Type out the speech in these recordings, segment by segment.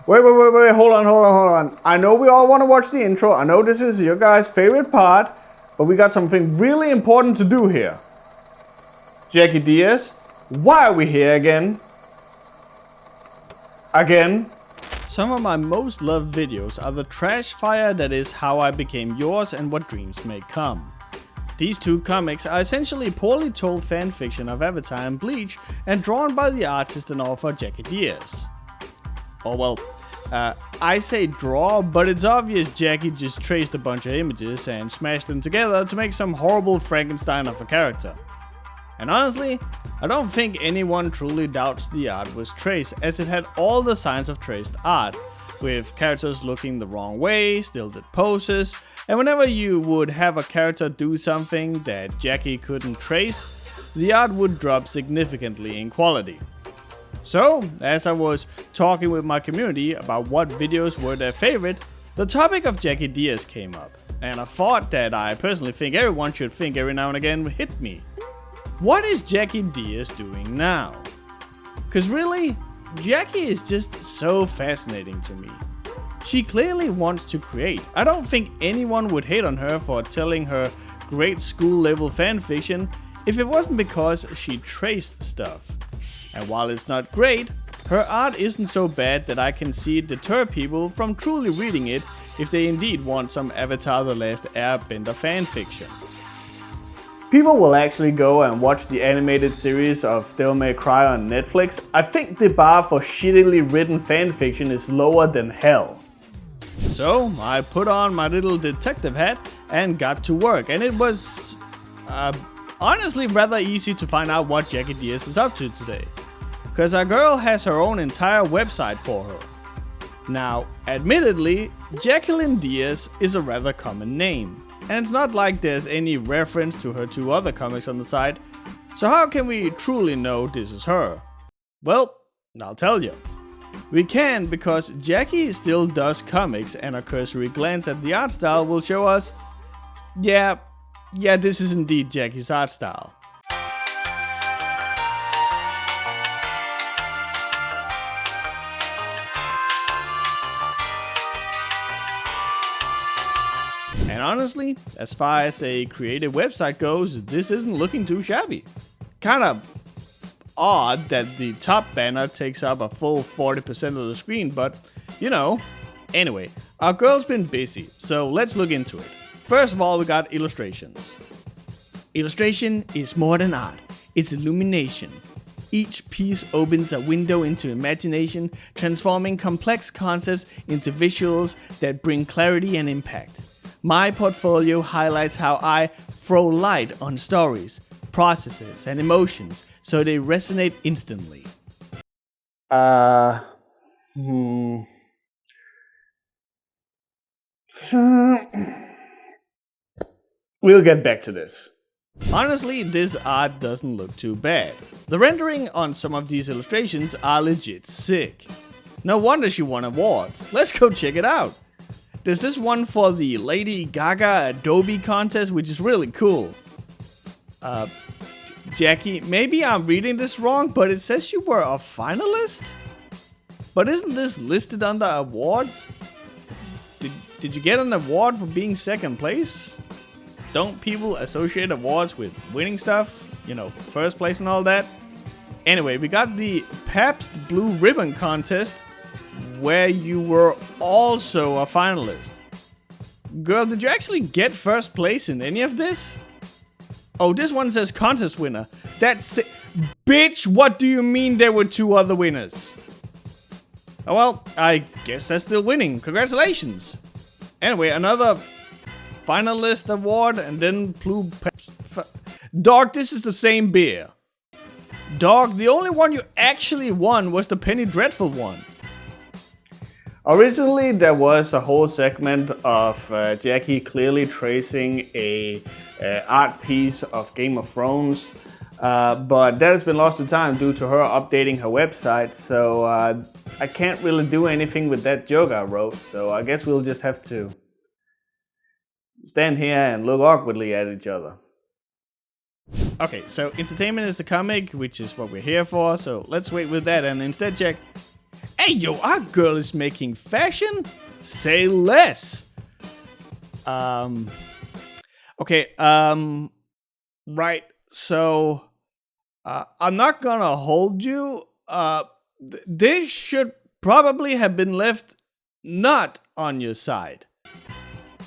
Wait, hold on. I know we all want to watch the intro. I know this is your guys' favorite part, but we got something really important to do here. Jackie Diaz, why are we here again? Some of my most loved videos are the trash fire that is How I Became Yours and What Dreams May Come. These two comics are essentially poorly told fanfiction of Avatar and Bleach and drawn by the artist and author Jackie Diaz. Oh well, I say draw, but it's obvious Jackie just traced a bunch of images and smashed them together to make some horrible Frankenstein of a character. And honestly, I don't think anyone truly doubts the art was traced, as it had all the signs of traced art, with characters looking the wrong way, stilted poses, and whenever you would have a character do something that Jackie couldn't trace, the art would drop significantly in quality. So, as I was talking with my community about what videos were their favorite, the topic of Jackie Diaz came up, and a thought that I personally think everyone should think every now and again hit me. What is Jackie Diaz doing now? Cause really, Jackie is just so fascinating to me. She clearly wants to create. I don't think anyone would hate on her for telling her great school level fanfiction if it wasn't because she traced stuff. And while it's not great, her art isn't so bad that I can see it deter people from truly reading it if they indeed want some Avatar The Last Airbender fanfiction. People will actually go and watch the animated series of Devil May Cry on Netflix. I think the bar for shittily written fanfiction is lower than hell. So I put on my little detective hat and got to work, and it was honestly rather easy to find out what Jackie Diaz is up to today. Cause our girl has her own entire website for her. Now, admittedly, Jacqueline Diaz is a rather common name, and it's not like there's any reference to her two other comics on the site, so how can we truly know this is her? Well, I'll tell you. We can because Jackie still does comics, and a cursory glance at the art style will show us, yeah, this is indeed Jackie's art style. And honestly, as far as a creative website goes, this isn't looking too shabby. Kinda odd that the top banner takes up a full 40% of the screen, but you know. Anyway, our girl's been busy, so let's look into it. First of all, we got illustrations. Illustration is more than art, it's illumination. Each piece opens a window into imagination, transforming complex concepts into visuals that bring clarity and impact. My portfolio highlights how I throw light on stories, processes, and emotions so they resonate instantly. We'll get back to this. Honestly, this art doesn't look too bad. The rendering on some of these illustrations are legit sick. No wonder she won awards. Let's go check it out. There's this one for the Lady Gaga Adobe contest, which is really cool. Jackie, maybe I'm reading this wrong, but it says you were a finalist? But isn't this listed under awards? Did you get an award for being second place? Don't people associate awards with winning stuff? You know, first place and all that? Anyway, we got the Pabst Blue Ribbon contest, where you were also a finalist. Girl, did you actually get first place in any of this? Oh, this one says contest winner. That's it. Bitch, what do you mean there were two other winners? Oh well, I guess that's still winning. Congratulations. Anyway, another finalist award, and then Blue Dog, this is the same beer. Dog, the only one you actually won was the Penny Dreadful one. Originally, there was a whole segment of Jackie clearly tracing a art piece of Game of Thrones, but that has been lost to time due to her updating her website, so I can't really do anything with that joke I wrote, so I guess we'll just have to stand here and look awkwardly at each other. Okay, so entertainment is the comic, which is what we're here for, so let's wait with that and instead check Hey yo, our girl is making fashion? Say less. Okay, right, so, I'm not gonna hold you. This should probably have been left not on your side.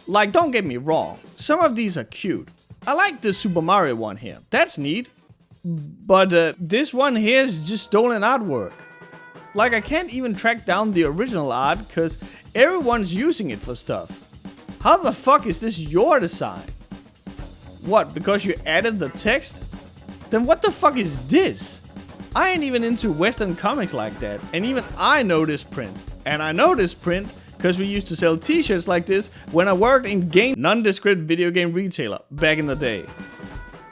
Like, don't get me wrong, some of these are cute. I like the Super Mario one here, that's neat. But this one here is just stolen artwork. Like, I can't even track down the original art because everyone's using it for stuff. How the fuck is this your design? What, because you added the text? Then what the fuck is this? I ain't even into Western comics like that, and even I know this print. And I know this print because we used to sell t-shirts like this when I worked in nondescript video game retailer back in the day.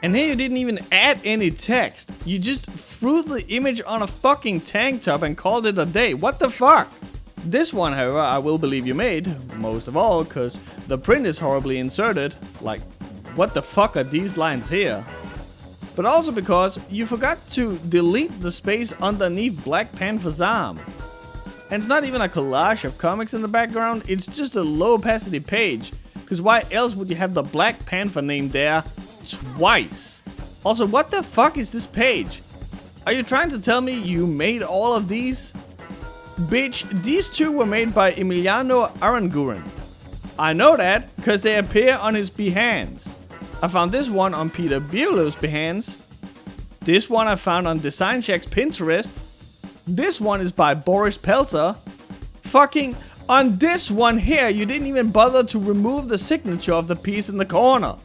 And here you didn't even add any text. You just threw the image on a fucking tank top and called it a day. What the fuck? This one, however, I will believe you made, most of all, because the print is horribly inserted. Like, what the fuck are these lines here? But also because you forgot to delete the space underneath Black Panther's arm. And it's not even a collage of comics in the background, it's just a low opacity page. Because why else would you have the Black Panther name there twice? Also, what the fuck is this page? Are you trying to tell me you made all of these? Bitch, these two were made by Emiliano Aranguren. I know that because they appear on his Behance. I found this one on Peter Bielow's Behance. This one I found on Design Shack's Pinterest. This one is by Boris Pelzer. Fucking on this one here, you didn't even bother to remove the signature of the piece in the corner.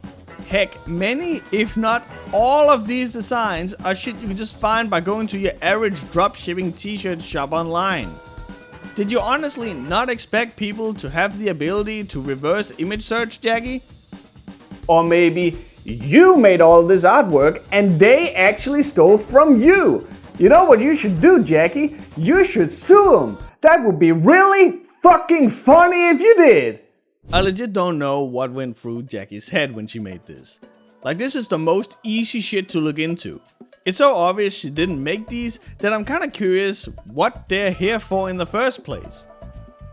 Heck, many, if not all of these designs are shit you can just find by going to your average dropshipping t-shirt shop online. Did you honestly not expect people to have the ability to reverse image search, Jackie? Or maybe you made all this artwork and they actually stole from you. You know what you should do, Jackie? You should sue them. That would be really fucking funny if you did. I legit don't know what went through Jackie's head when she made this. Like, this is the most easy shit to look into. It's so obvious she didn't make these that I'm kinda curious what they're here for in the first place.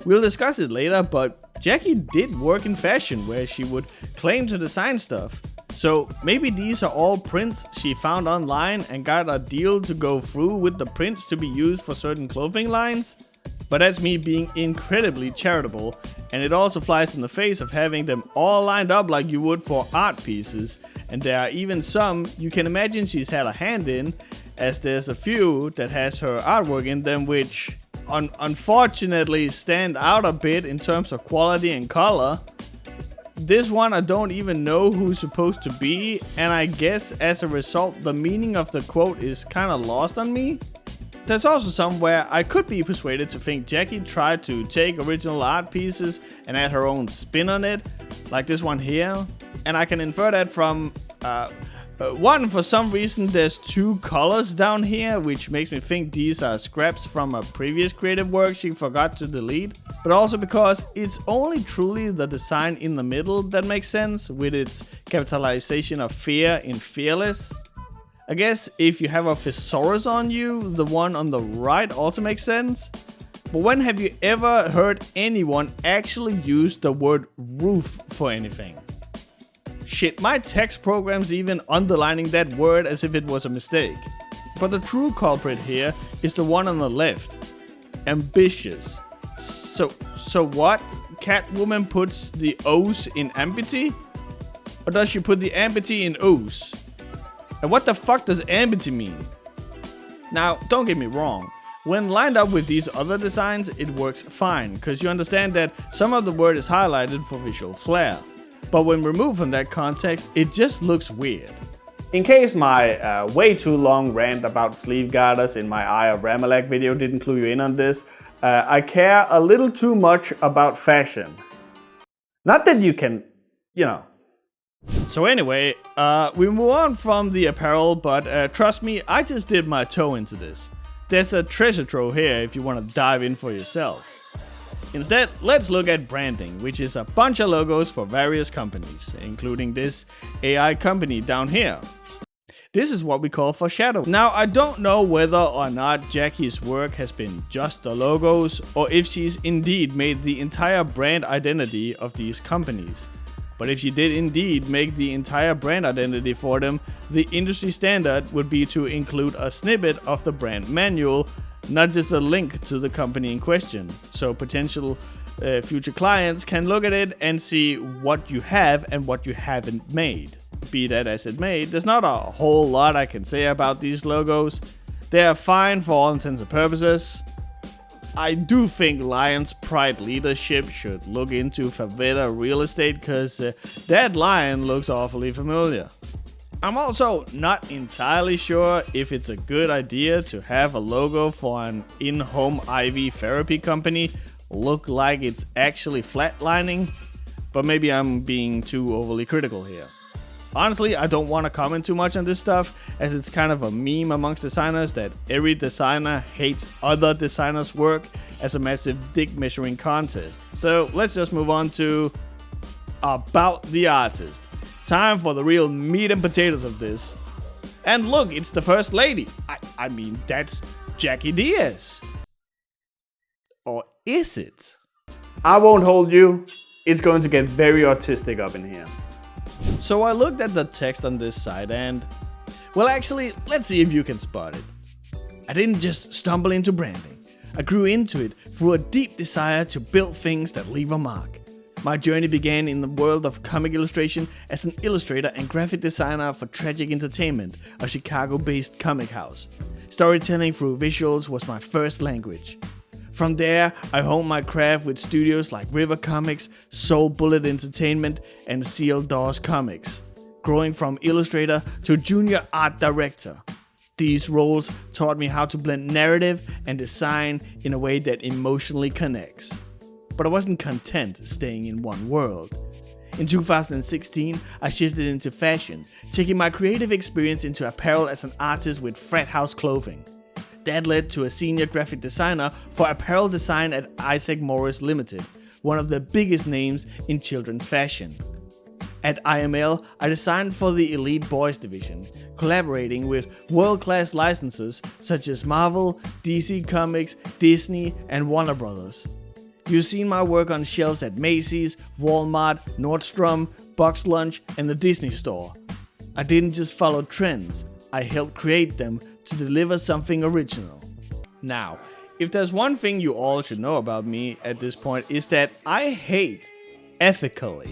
We'll discuss it later, but Jackie did work in fashion where she would claim to design stuff. So maybe these are all prints she found online and got a deal to go through with the prints to be used for certain clothing lines? But that's me being incredibly charitable, and it also flies in the face of having them all lined up like you would for art pieces, and there are even some you can imagine she's had a hand in, as there's a few that has her artwork in them which unfortunately stand out a bit in terms of quality and color. This one I don't even know who's supposed to be, and I guess as a result the meaning of the quote is kinda lost on me. There's also somewhere I could be persuaded to think Jackie tried to take original art pieces and add her own spin on it, like this one here. And I can infer that from, one, for some reason there's two colors down here, which makes me think these are scraps from a previous creative work she forgot to delete. But also because it's only truly the design in the middle that makes sense, with its capitalization of fear in fearless. I guess if you have a thesaurus on you, the one on the right also makes sense. But when have you ever heard anyone actually use the word roof for anything? Shit, my text program's even underlining that word as if it was a mistake. But the true culprit here is the one on the left. Ambitious. So what? Catwoman puts the O's in ambity? Or does she put the ambity in O's? And what the fuck does ambity mean? Now, don't get me wrong. When lined up with these other designs, it works fine, because you understand that some of the word is highlighted for visual flair. But when removed from that context, it just looks weird. In case my way too long rant about sleeve garters in my Eye of Ramalek video didn't clue you in on this, I care a little too much about fashion. Not that you can, you know. So anyway, we move on from the apparel, but trust me, I just dipped my toe into this. There's a treasure trove here if you want to dive in for yourself. Instead, let's look at branding, which is a bunch of logos for various companies, including this AI company down here. This is what we call foreshadowing. Now, I don't know whether or not Jackie's work has been just the logos, or if she's indeed made the entire brand identity of these companies. But if she did indeed make the entire brand identity for them, the industry standard would be to include a snippet of the brand manual, not just a link to the company in question. So potential future clients can look at it and see what you have and what you haven't made. Be that as it may, there's not a whole lot I can say about these logos. They are fine for all intents and purposes. I do think Lion's Pride leadership should look into Favela real estate, cause that lion looks awfully familiar. I'm also not entirely sure if it's a good idea to have a logo for an in-home IV therapy company look like it's actually flatlining, but maybe I'm being too overly critical here. Honestly, I don't want to comment too much on this stuff, as it's kind of a meme amongst designers that every designer hates other designers' work as a massive dick measuring contest. So let's just move on to about the artist. Time for the real meat and potatoes of this. And look, it's the first lady. I mean, that's Jackie Diaz. Or is it? I won't hold you. It's going to get very artistic up in here. So I looked at the text on this side and, well, actually, let's see if you can spot it. I didn't just stumble into branding. I grew into it through a deep desire to build things that leave a mark. My journey began in the world of comic illustration as an illustrator and graphic designer for Tragic Entertainment, a Chicago-based comic house. Storytelling through visuals was my first language. From there, I honed my craft with studios like River Comics, Soul Bullet Entertainment, and Seal Dawes Comics, growing from illustrator to junior art director. These roles taught me how to blend narrative and design in a way that emotionally connects. But I wasn't content staying in one world. In 2016, I shifted into fashion, taking my creative experience into apparel as an artist with Frat House Clothing. That led to a senior graphic designer for apparel design at Isaac Morris Limited, one of the biggest names in children's fashion. At IML, I designed for the Elite Boys division, collaborating with world-class licensors such as Marvel, DC Comics, Disney, and Warner Brothers. You've seen my work on shelves at Macy's, Walmart, Nordstrom, Box Lunch, and the Disney Store. I didn't just follow trends, I helped create them to deliver something original. Now, if there's one thing you all should know about me at this point, is that I hate ethically.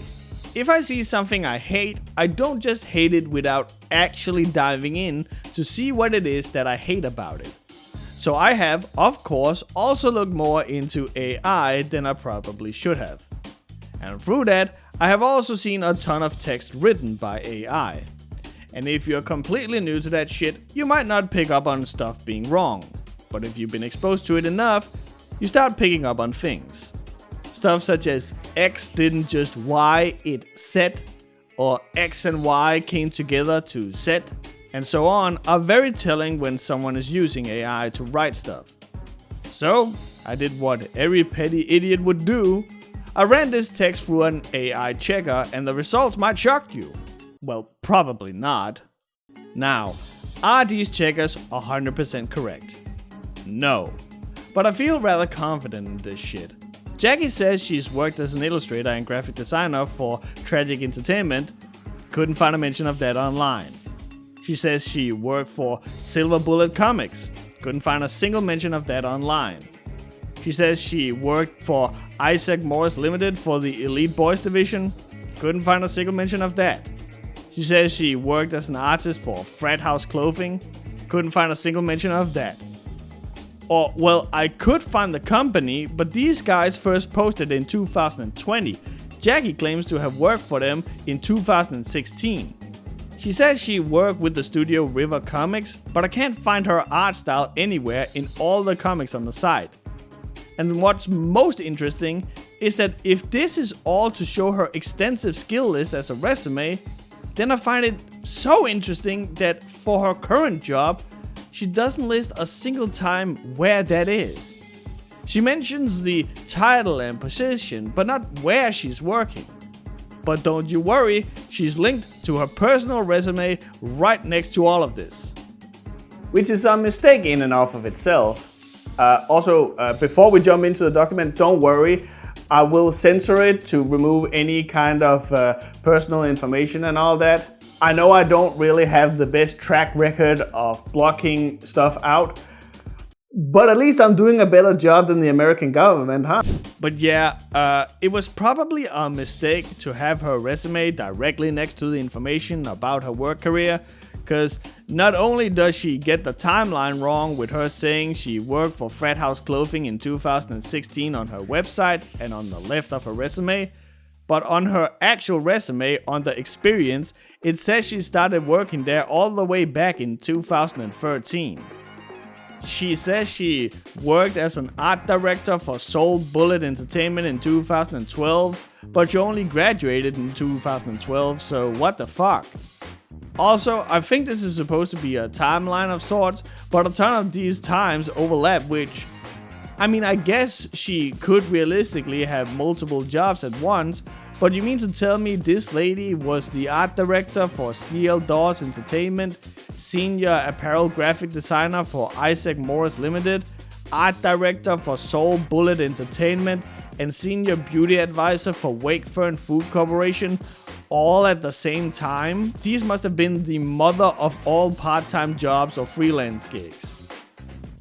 If I see something I hate, I don't just hate it without actually diving in to see what it is that I hate about it. So I have, of course, also looked more into AI than I probably should have. And through that, I have also seen a ton of text written by AI. And if you're completely new to that shit, you might not pick up on stuff being wrong. But if you've been exposed to it enough, you start picking up on things. Stuff such as X didn't just Y, it set, or X and Y came together to set, and so on, are very telling when someone is using AI to write stuff. So, I did what every petty idiot would do. I ran this text through an AI checker, and the results might shock you. Well, probably not. Now, are these checkers 100% correct? No. But I feel rather confident in this shit. Jackie says she's worked as an illustrator and graphic designer for Tragic Entertainment. Couldn't find a mention of that online. She says she worked for Silver Bullet Comics. Couldn't find a single mention of that online. She says she worked for Isaac Morris Limited for the Elite Boys division. Couldn't find a single mention of that. She says she worked as an artist for Frat House Clothing. Couldn't find a single mention of that. Or, well, I could find the company, but these guys first posted in 2020. Jackie claims to have worked for them in 2016. She says she worked with the studio River Comics, but I can't find her art style anywhere in all the comics on the site. And what's most interesting is that if this is all to show her extensive skill list as a resume, then I find it so interesting that for her current job, she doesn't list a single time where that is. She mentions the title and position, but not where she's working. But don't you worry, she's linked to her personal resume right next to all of this. Which is a mistake in and of itself. Before we jump into the document, don't worry, I will censor it to remove any kind of personal information and all that. I know I don't really have the best track record of blocking stuff out, but at least I'm doing a better job than the American government, huh? But yeah, it was probably a mistake to have her resume directly next to the information about her work career, because not only does she get the timeline wrong with her saying she worked for Frat House Clothing in 2016 on her website and on the left of her resume, but on her actual resume under experience, it says she started working there all the way back in 2013. She says she worked as an art director for Soul Bullet Entertainment in 2012, but she only graduated in 2012, so what the fuck? Also, I think this is supposed to be a timeline of sorts, but a ton of these times overlap, which, I mean, I guess she could realistically have multiple jobs at once, but you mean to tell me this lady was the art director for CL Dawes Entertainment, senior apparel graphic designer for Isaac Morris Limited, art director for Soul Bullet Entertainment, and senior beauty advisor for Wakefern Food Corporation, all at the same time? These must have been the mother of all part-time jobs or freelance gigs.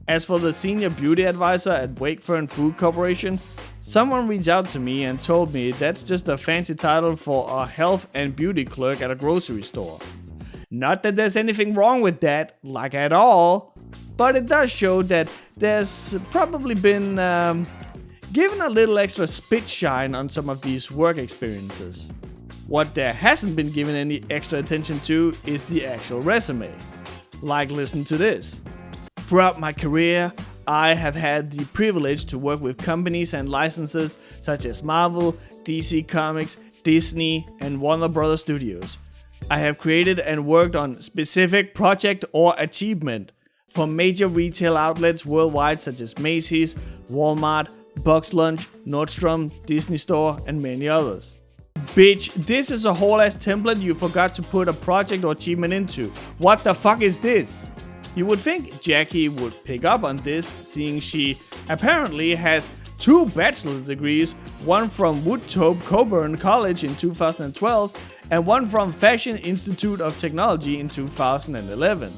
As for the senior beauty advisor at Wakefern Food Corporation, someone reached out to me and told me that's just a fancy title for a health and beauty clerk at a grocery store. Not that there's anything wrong with that, like at all, but it does show that there's probably been given a little extra spit shine on some of these work experiences. What there hasn't been given any extra attention to is the actual resume. Like, listen to this. Throughout my career, I have had the privilege to work with companies and licenses such as Marvel, DC Comics, Disney, and Warner Bros. Studios. I have created and worked on specific project or achievement for major retail outlets worldwide such as Macy's, Walmart, Bucks Lunch, Nordstrom, Disney Store, and many others. Bitch, this is a whole ass template you forgot to put a project or achievement into. What the fuck is this? You would think Jackie would pick up on this, seeing she apparently has 2 bachelor degrees, one from Woodtope Coburn College in 2012 and one from Fashion Institute of Technology in 2011.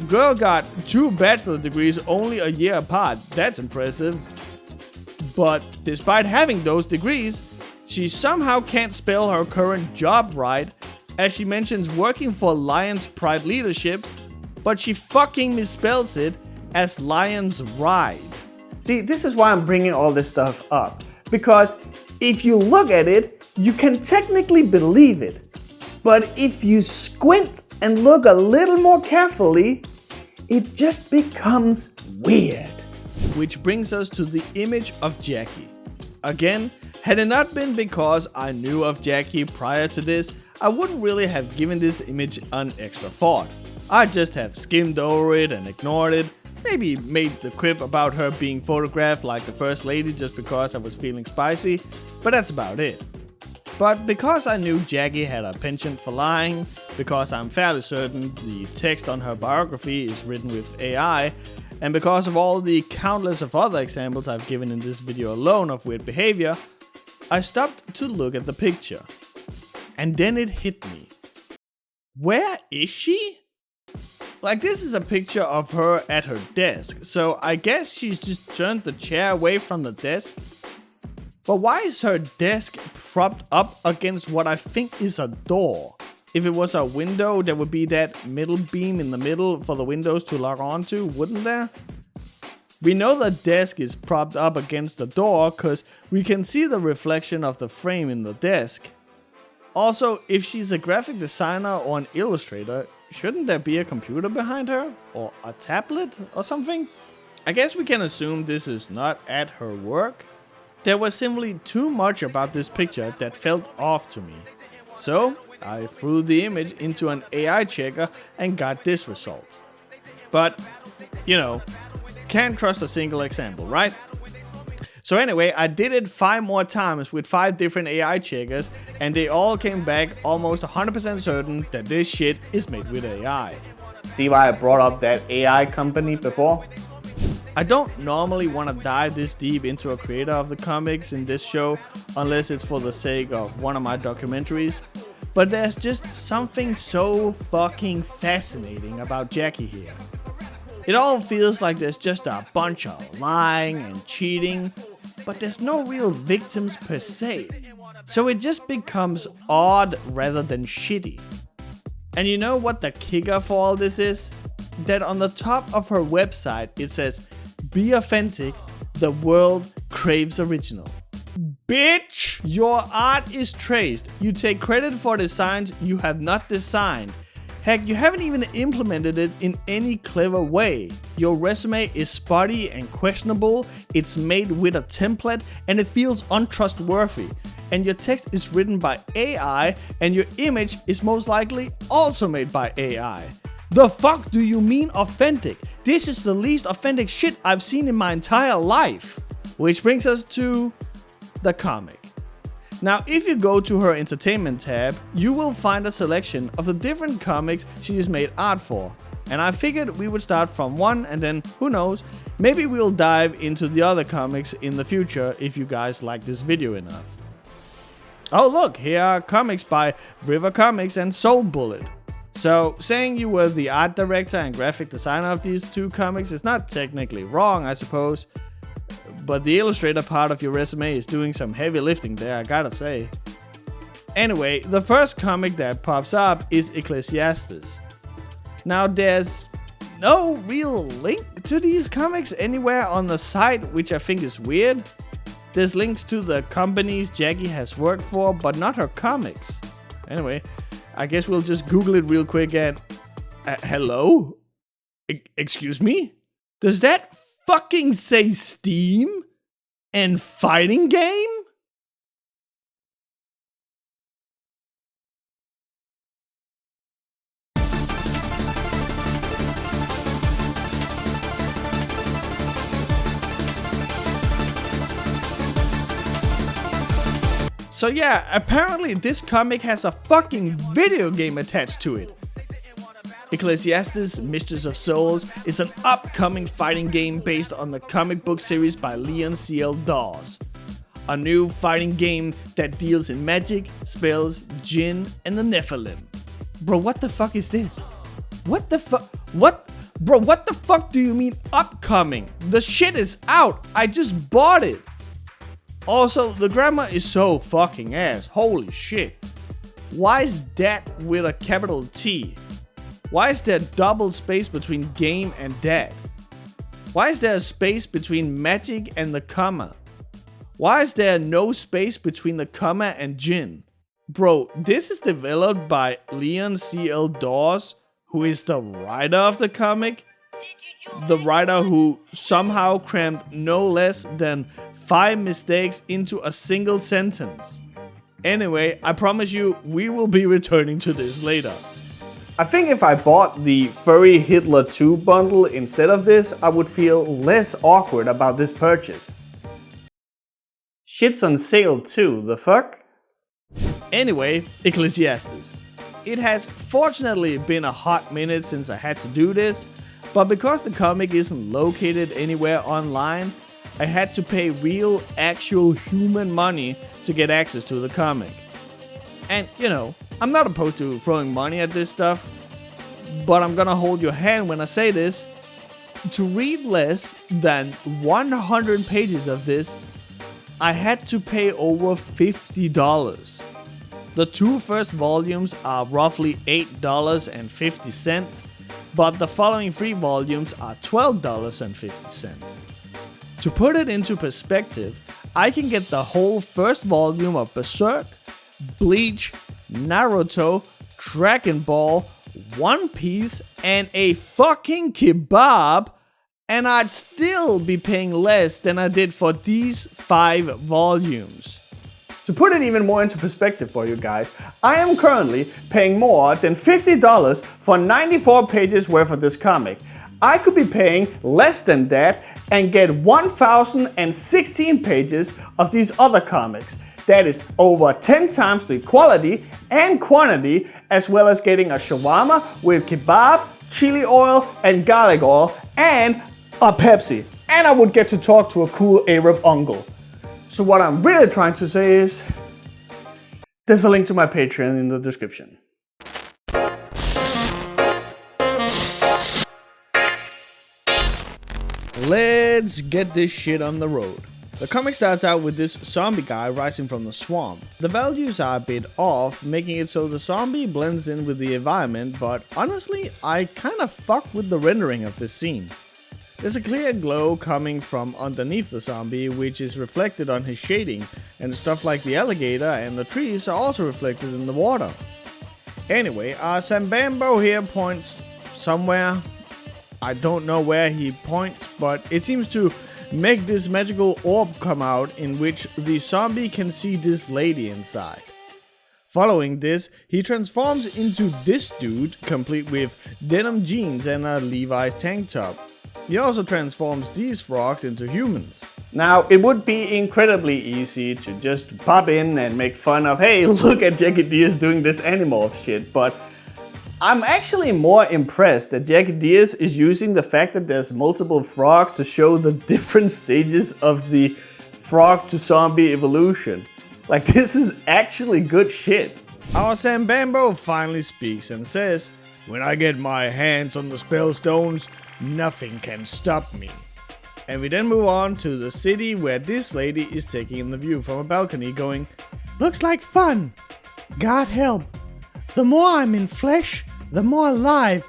Girl got 2 bachelor degrees only a year apart, that's impressive. But despite having those degrees, she somehow can't spell her current job right, as she mentions working for Lions Pride Leadership, but she fucking misspells it as Lions Ride. See, this is why I'm bringing all this stuff up, because if you look at it, you can technically believe it, but if you squint and look a little more carefully, it just becomes weird. Which brings us to the image of Jackie. Again, had it not been because I knew of Jackie prior to this, I wouldn't really have given this image an extra thought. I'd just have skimmed over it and ignored it, maybe made the quip about her being photographed like the first lady just because I was feeling spicy, but that's about it. But because I knew Jackie had a penchant for lying, because I'm fairly certain the text on her biography is written with AI, and because of all the countless of other examples I've given in this video alone of weird behavior, I stopped to look at the picture. And then it hit me. Where is she? Like, this is a picture of her at her desk, so I guess she's just turned the chair away from the desk. But why is her desk propped up against what I think is a door? If it was a window, there would be that middle beam in the middle for the windows to lock onto, wouldn't there? We know the desk is propped up against the door because we can see the reflection of the frame in the desk. Also, if she's a graphic designer or an illustrator, shouldn't there be a computer behind her? Or a tablet or something? I guess we can assume this is not at her work. There was simply too much about this picture that felt off to me. So I threw the image into an AI checker and got this result. But, you know, can't trust a single example, right? So anyway, I did it 5 more times with 5 different AI checkers, and they all came back almost 100% certain that this shit is made with AI. See why I brought up that AI company before? I don't normally want to dive this deep into a creator of the comics in this show unless it's for the sake of one of my documentaries, but there's just something so fucking fascinating about Jackie here. It all feels like there's just a bunch of lying and cheating, but there's no real victims per se, so it just becomes odd rather than shitty. And you know what the kicker for all this is? That on the top of her website it says, "Be authentic, the world craves original." Bitch! Your art is traced. You take credit for designs you have not designed. Heck, you haven't even implemented it in any clever way. Your resume is spotty and questionable, it's made with a template, and it feels untrustworthy. And your text is written by AI, and your image is most likely also made by AI. The fuck do you mean authentic? This is the least authentic shit I've seen in my entire life. Which brings us to the comic. Now, if you go to her entertainment tab, you will find a selection of the different comics she has made art for. And I figured we would start from one, and then, who knows, maybe we'll dive into the other comics in the future if you guys like this video enough. Oh look, here are comics by River Comics and Soul Bullet. So, saying you were the art director and graphic designer of these 2 comics is not technically wrong, I suppose. But the illustrator part of your resume is doing some heavy lifting there, I gotta say. Anyway, the first comic that pops up is Ecclesiastes. Now there's no real link to these comics anywhere on the site, which I think is weird. There's links to the companies Jackie has worked for, but not her comics. Anyway, I guess we'll just Google it real quick and... hello? Excuse me? Does that fucking say Steam and fighting game? So yeah, apparently this comic has a fucking video game attached to it. Ecclesiastes, Mistress of Souls is an upcoming fighting game based on the comic book series by Leon C.L. Dawes. A new fighting game that deals in magic, spells, djinn, and the Nephilim. Bro, what the fuck is this? What the fuck? What? Bro, what the fuck do you mean upcoming? The shit is out. I just bought it. Also, the grammar is so fucking ass. Holy shit. Why is that with a capital T? Why is there double space between game and that? Why is there a space between magic and the comma? Why is there no space between the comma and djinn? Bro, this is developed by Leon C.L. Dawes, who is the writer of the comic. The writer who somehow crammed no less than 5 mistakes into a single sentence. Anyway, I promise you, we will be returning to this later. I think if I bought the Furry Hitler 2 bundle instead of this, I would feel less awkward about this purchase. Shit's on sale too, the fuck? Anyway, Ecclesiastes. It has fortunately been a hot minute since I had to do this, but because the comic isn't located anywhere online, I had to pay real, actual human money to get access to the comic. And, you know, I'm not opposed to throwing money at this stuff, but I'm gonna hold your hand when I say this. To read less than 100 pages of this, I had to pay over $50. The 2 first volumes are roughly $8.50, but the following 3 volumes are $12.50. To put it into perspective, I can get the whole first volume of Berserk, Bleach, Naruto, Dragon Ball, One Piece, and a fucking kebab, and I'd still be paying less than I did for these 5 volumes. To put it even more into perspective for you guys, I am currently paying more than $50 for 94 pages worth of this comic. I could be paying less than that and get 1016 pages of these other comics. That is over 10 times the quality and quantity, as well as getting a shawarma with kebab, chili oil and garlic oil, and a Pepsi. And I would get to talk to a cool Arab uncle. So what I'm really trying to say is, there's a link to my Patreon in the description. Let's get this shit on the road. The comic starts out with this zombie guy rising from the swamp. The values are a bit off, making it so the zombie blends in with the environment, but honestly, I kinda fuck with the rendering of this scene. There's a clear glow coming from underneath the zombie, which is reflected on his shading, and stuff like the alligator and the trees are also reflected in the water. Anyway, our Sambambo here points somewhere. I don't know where he points, but it seems to make this magical orb come out in which the zombie can see this lady inside. Following this, he transforms into this dude, complete with denim jeans and a Levi's tank top. He also transforms these frogs into humans. Now, it would be incredibly easy to just pop in and make fun of, hey, look at Jackie Diaz doing this Animorph shit, but I'm actually more impressed that Jackie Diaz is using the fact that there's multiple frogs to show the different stages of the frog to zombie evolution. Like, this is actually good shit. Our Sambambo finally speaks and says, "When I get my hands on the spell stones, nothing can stop me." And we then move on to the city where this lady is taking in the view from a balcony going, "Looks like fun. God help. The more I'm in flesh, the more alive.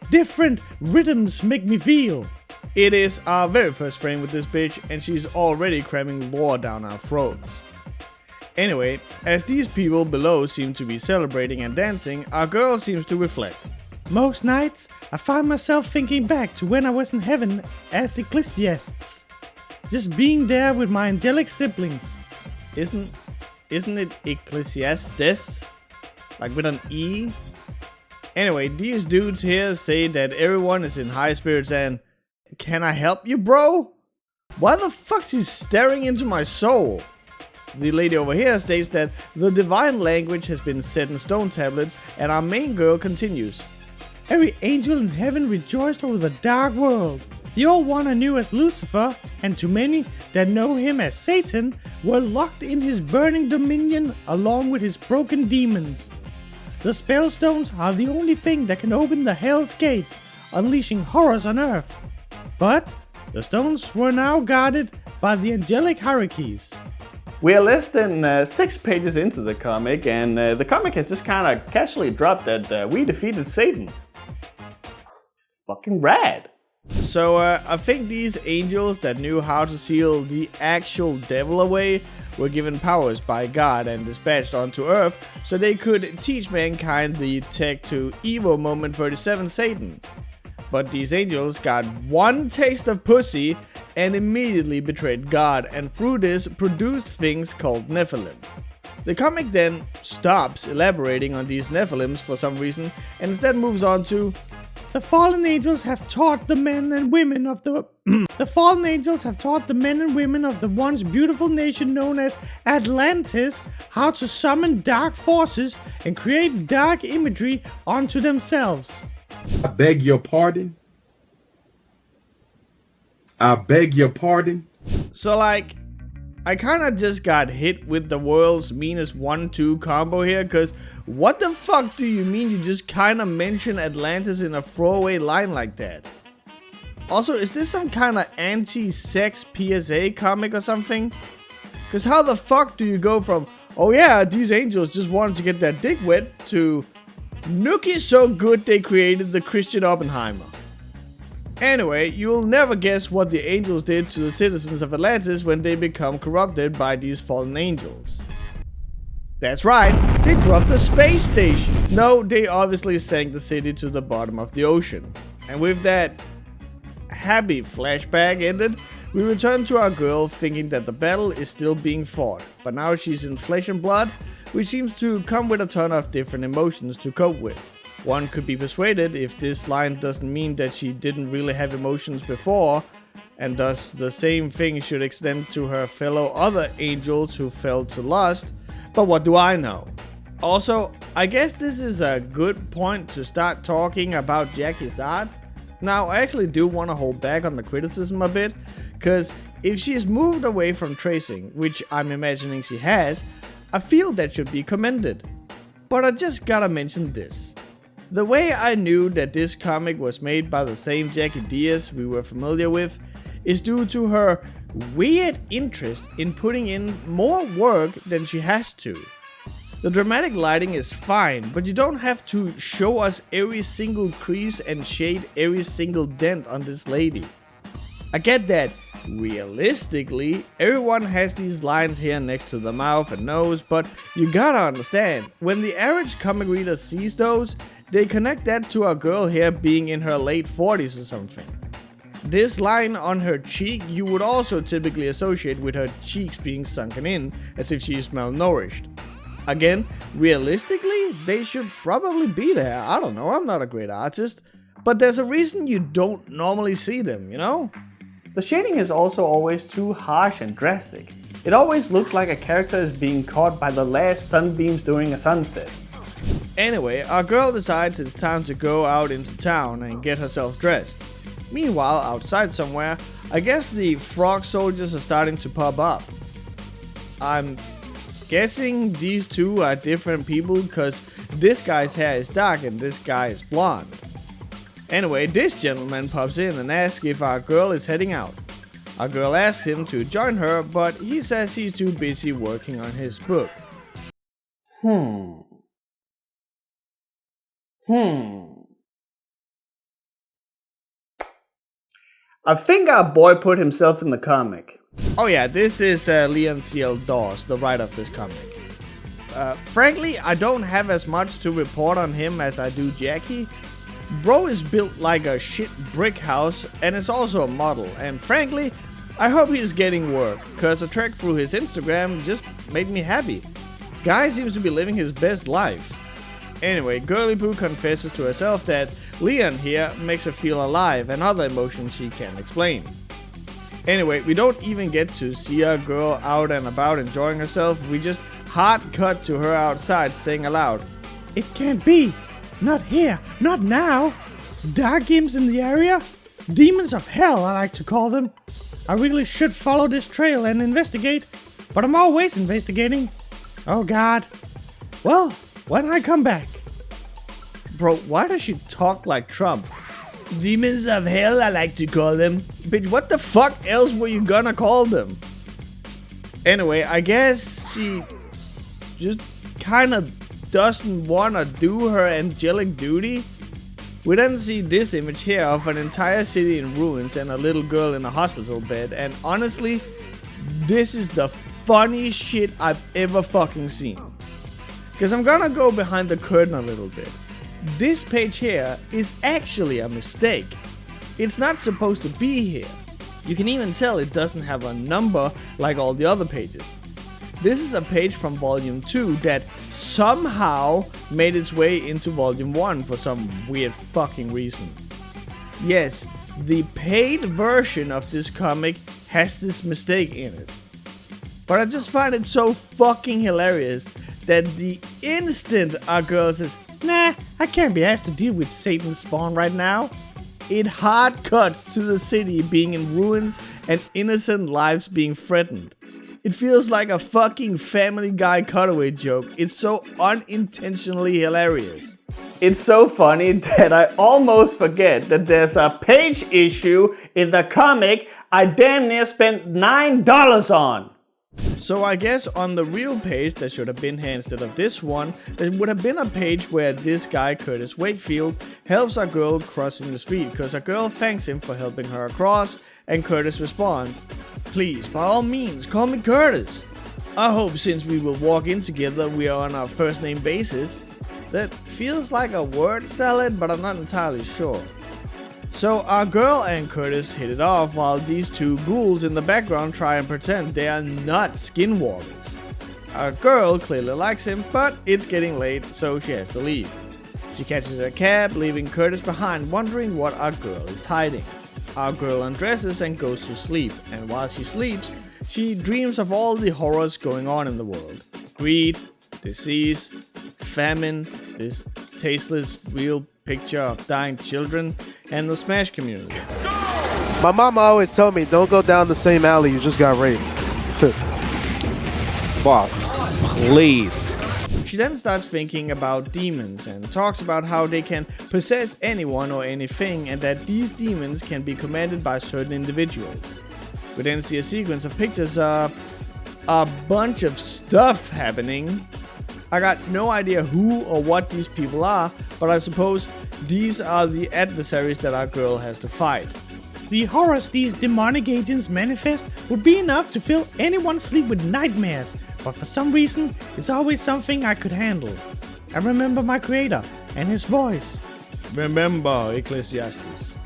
Different rhythms make me feel." It is our very first frame with this bitch, and she's already cramming lore down our throats. Anyway, as these people below seem to be celebrating and dancing, our girl seems to reflect. "Most nights, I find myself thinking back to when I was in heaven as Ecclesiastes. Just being there with my angelic siblings." Isn't it Ecclesiastes? Like with an E? Anyway, these dudes here say that everyone is in high spirits and, "Can I help you, bro? Why the fuck's he staring into my soul?" The lady over here states that the divine language has been set in stone tablets, and our main girl continues. "Every angel in heaven rejoiced over the dark world. The old one I knew as Lucifer, and too many that know him as Satan, were locked in his burning dominion along with his broken demons. The spellstones are the only thing that can open the Hell's Gates, unleashing horrors on Earth. But the stones were now guarded by the angelic hierarchies." We are less than 6 pages into the comic, and the comic has just kind of casually dropped that we defeated Satan. Fucking rad. So I think these angels that knew how to seal the actual devil away were given powers by God and dispatched onto Earth so they could teach mankind the tech to Evo Moment 37 Satan. But these angels got one taste of pussy and immediately betrayed God, and through this produced things called Nephilim. The comic then stops elaborating on these Nephilims for some reason and instead moves on to, "The fallen angels have taught the men and women of the once beautiful nation known as Atlantis how to summon dark forces and create dark imagery onto themselves." I beg your pardon? I beg your pardon? So like, I kinda just got hit with the world's meanest 1-2 combo here, cause what the fuck do you mean you just kinda mention Atlantis in a throwaway line like that? Also, is this some kinda anti-sex PSA comic or something? Cause how the fuck do you go from, "Oh yeah, these angels just wanted to get their dick wet," to "Nookie's so good they created the Christian Oppenheimer"? Anyway, you'll never guess what the angels did to the citizens of Atlantis when they become corrupted by these fallen angels. That's right, they dropped the space station. No, they obviously sank the city to the bottom of the ocean. And with that happy flashback ended, we return to our girl thinking that the battle is still being fought, but now she's in flesh and blood, which seems to come with a ton of different emotions to cope with. One could be persuaded if this line doesn't mean that she didn't really have emotions before, and thus the same thing should extend to her fellow other angels who fell to lust, but what do I know? Also, I guess this is a good point to start talking about Jackie's art. Now, I actually do want to hold back on the criticism a bit, cause if she's moved away from tracing, which I'm imagining she has, I feel that should be commended. But I just gotta mention this. The way I knew that this comic was made by the same Jackie Diaz we were familiar with is due to her weird interest in putting in more work than she has to. The dramatic lighting is fine, but you don't have to show us every single crease and shade every single dent on this lady. I get that realistically, everyone has these lines here next to the mouth and nose, but you gotta understand, when the average comic reader sees those, they connect that to a girl here being in her late 40s or something. This line on her cheek you would also typically associate with her cheeks being sunken in, as if she's malnourished. Again, realistically, they should probably be there. I don't know, I'm not a great artist, but there's a reason you don't normally see them, you know? The shading is also always too harsh and drastic. It always looks like a character is being caught by the last sunbeams during a sunset. Anyway, our girl decides it's time to go out into town and get herself dressed. Meanwhile, outside somewhere, I guess the frog soldiers are starting to pop up. I'm guessing these two are different people because this guy's hair is dark and this guy is blonde. Anyway, this gentleman pops in and asks if our girl is heading out. Our girl asks him to join her, but he says he's too busy working on his book. I think our boy put himself in the comic. Oh yeah, this is Leon C.L. Dawes, the writer of this comic. Frankly, I don't have as much to report on him as I do Jackie. Bro is built like a shit brick house and is also a model, and frankly, I hope he's getting work, cause a trek through his Instagram just made me happy. Guy seems to be living his best life. Anyway, Girly Poo confesses to herself that Leon here makes her feel alive and other emotions she can't explain. Anyway, we don't even get to see our girl out and about enjoying herself, we just hard cut to her outside saying aloud, "It can't be! Not here! Not now! Dark imps in the area? Demons of hell, I like to call them. I really should follow this trail and investigate, but I'm always investigating. Oh god. Well, when I come back." Bro, why does she talk like Trump? Demons of hell, I like to call them. Bitch, what the fuck else were you gonna call them? Anyway, I guess she just kinda doesn't wanna do her angelic duty. We then see this image here of an entire city in ruins and a little girl in a hospital bed, and honestly, this is the funniest shit I've ever fucking seen. Cause I'm gonna go behind the curtain a little bit. This page here is actually a mistake. It's not supposed to be here. You can even tell it doesn't have a number like all the other pages. This is a page from volume 2 that somehow made its way into volume 1 for some weird fucking reason. Yes, the paid version of this comic has this mistake in it. But I just find it so fucking hilarious that the instant our girl says, "Nah, I can't be asked to deal with Satan's spawn right now," it hard cuts to the city being in ruins and innocent lives being threatened. It feels like a fucking Family Guy cutaway joke. It's so unintentionally hilarious. It's so funny that I almost forget that there's a page issue in the comic I damn near spent $9 on. So I guess on the real page that should have been here instead of this one, there would have been a page where this guy, Curtis Wakefield, helps a girl crossing the street because a girl thanks him for helping her across, and Curtis responds, "Please, by all means, call me Curtis. I hope since we will walk in together we are on a first name basis." That feels like a word salad, but I'm not entirely sure. So our girl and Curtis hit it off while these two ghouls in the background try and pretend they are not skinwalkers. Our girl clearly likes him, but it's getting late, so she has to leave. She catches a cab, leaving Curtis behind, wondering what our girl is hiding. Our girl undresses and goes to sleep, and while she sleeps, she dreams of all the horrors going on in the world. Greed, disease, famine, this tasteless real picture of dying children, and the Smash community. My mama always told me, don't go down the same alley you just got raped. Boss, please. She then starts thinking about demons and talks about how they can possess anyone or anything, and that these demons can be commanded by certain individuals. We then see a sequence of pictures of a bunch of stuff happening. I got no idea who or what these people are, but I suppose these are the adversaries that our girl has to fight. The horrors these demonic agents manifest would be enough to fill anyone's sleep with nightmares, but for some reason, it's always something I could handle. I remember my creator and his voice. Remember, Ecclesiastes,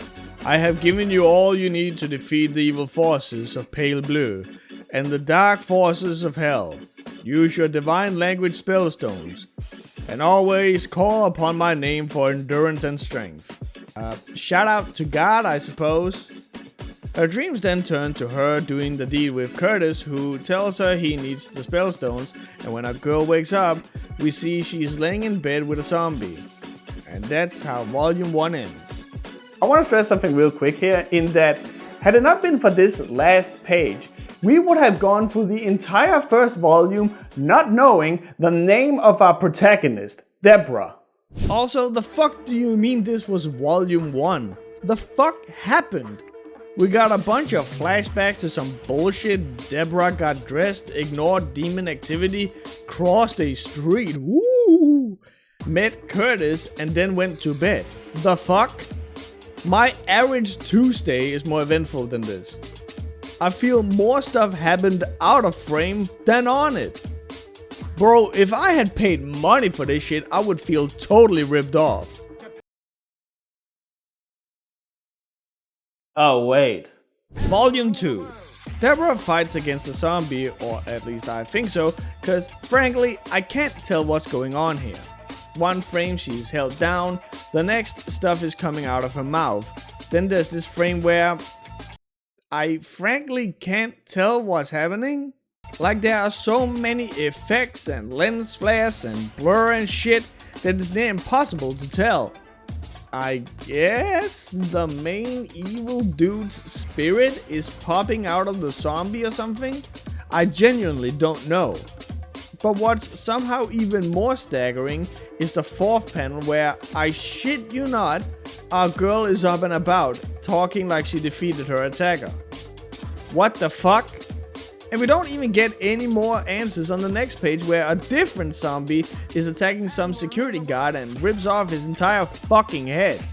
I have given you all you need to defeat the evil forces of Pale Blue and the dark forces of hell. Use your divine language spellstones, and always call upon my name for endurance and strength. Shout out to God, I suppose. Her dreams then turn to her doing the deed with Curtis, who tells her he needs the spellstones, and when our girl wakes up, we see she's laying in bed with a zombie. And that's how Volume 1 ends. I want to stress something real quick here, in that had it not been for this last page, we would have gone through the entire first volume not knowing the name of our protagonist, Deborah. Also, the fuck do you mean this was Volume 1? The fuck happened? We got a bunch of flashbacks to some bullshit. Deborah got dressed, ignored demon activity, crossed a street, woo, met Curtis, and then went to bed. The fuck? My average Tuesday is more eventful than this. I feel more stuff happened out of frame than on it. Bro, if I had paid money for this shit, I would feel totally ripped off. Oh wait. Volume 2. Deborah fights against a zombie, or at least I think so, cause frankly, I can't tell what's going on here. One frame she's held down, the next stuff is coming out of her mouth. Then there's this frame where I frankly can't tell what's happening. Like there are so many effects and lens flares and blur and shit that it's near impossible to tell. I guess the main evil dude's spirit is popping out of the zombie or something? I genuinely don't know. But what's somehow even more staggering is the fourth panel where, I shit you not, our girl is up and about, talking like she defeated her attacker. What the fuck? And we don't even get any more answers on the next page where a different zombie is attacking some security guard and rips off his entire fucking head.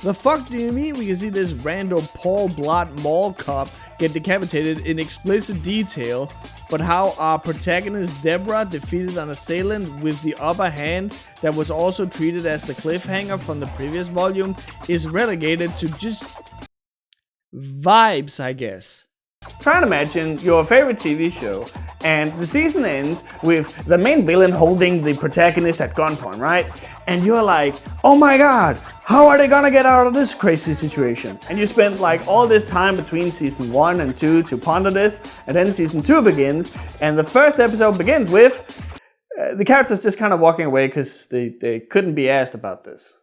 The fuck do you mean we can see this random Paul Blart Mall cop get decapitated in explicit detail, but how our protagonist Deborah defeated an assailant with the upper hand that was also treated as the cliffhanger from the previous volume is relegated to just vibes, I guess. Try and imagine your favorite TV show, and the season ends with the main villain holding the protagonist at gunpoint, right? And you're like, oh my god, how are they gonna get out of this crazy situation? And you spend like all this time between season 1 and 2 to ponder this, and then season 2 begins, and the first episode begins with the characters just kind of walking away because they couldn't be asked about this.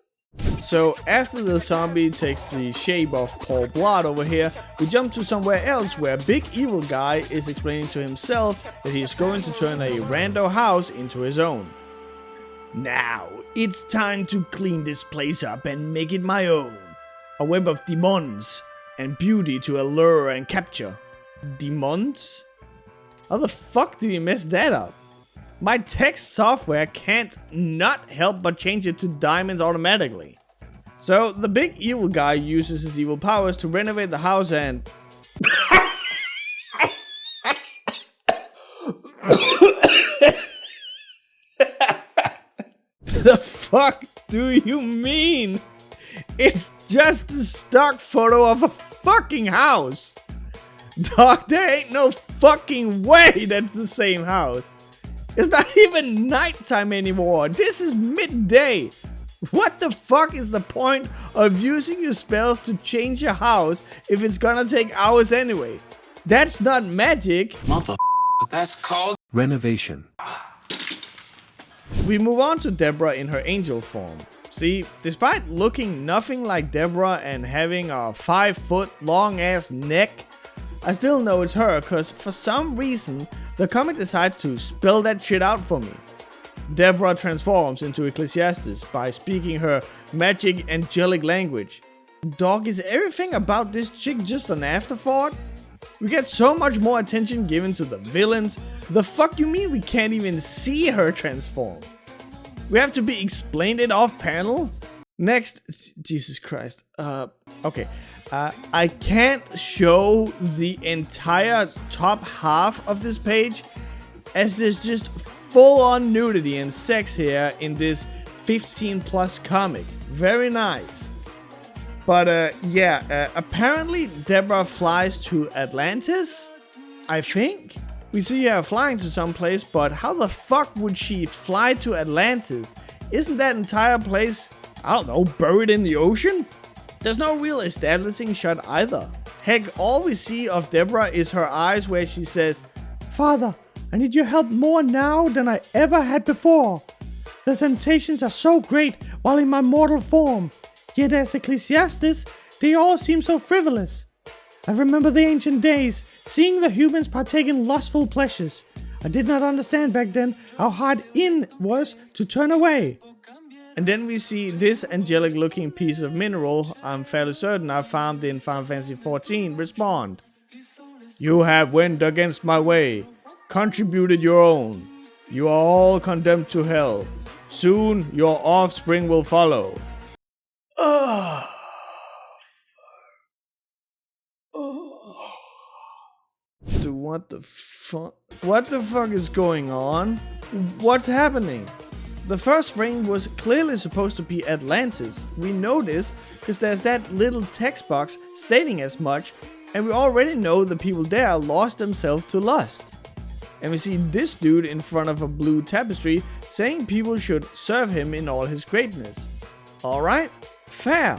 So after the zombie takes the shape of Paul Blart over here, we jump to somewhere else where Big Evil Guy is explaining to himself that he is going to turn a rando house into his own. Now, it's time to clean this place up and make it my own. A web of demons and beauty to allure and capture. Demons? How the fuck do you mess that up? My text software can't not help but change it to diamonds automatically. So the Big Evil Guy uses his evil powers to renovate the house and... The fuck do you mean? It's just a stock photo of a fucking house. Dog, there ain't no fucking way that's the same house. It's not even nighttime anymore. This is midday. What the fuck is the point of using your spells to change your house if it's gonna take hours anyway? That's not magic. That's called Renovation. We move on to Deborah in her angel form. See, despite looking nothing like Deborah and having a 5-foot long ass neck, I still know it's her cause for some reason the comic decided to spell that shit out for me. Deborah transforms into Ecclesiastes by speaking her magic angelic language. Dog, is everything about this chick just an afterthought? We get so much more attention given to the villains. The fuck you mean we can't even see her transform? We have to be explained it off panel? Next, Jesus Christ. Okay. I can't show the entire top half of this page as there's just full-on nudity and sex here in this 15+ comic. Very nice. But apparently Deborah flies to Atlantis, I think? We see her flying to some place, but how the fuck would she fly to Atlantis? Isn't that entire place, I don't know, buried in the ocean? There's no real establishing shot either. Heck, all we see of Deborah is her eyes where she says, Father, I need your help more now than I ever had before. The temptations are so great while in my mortal form. Yet as Ecclesiastes, they all seem so frivolous. I remember the ancient days, seeing the humans partake in lustful pleasures. I did not understand back then how hard it was to turn away. And then we see this angelic looking piece of mineral I'm fairly certain I found in Final Fantasy XIV respond. You have went against my way, contributed your own. You are all condemned to hell. Soon your offspring will follow. Dude, what the fuck? What the fuck is going on? What's happening? The first ring was clearly supposed to be Atlantis. We know this because there's that little text box stating as much, and we already know the people there lost themselves to lust. And we see this dude in front of a blue tapestry saying people should serve him in all his greatness. Alright, fair,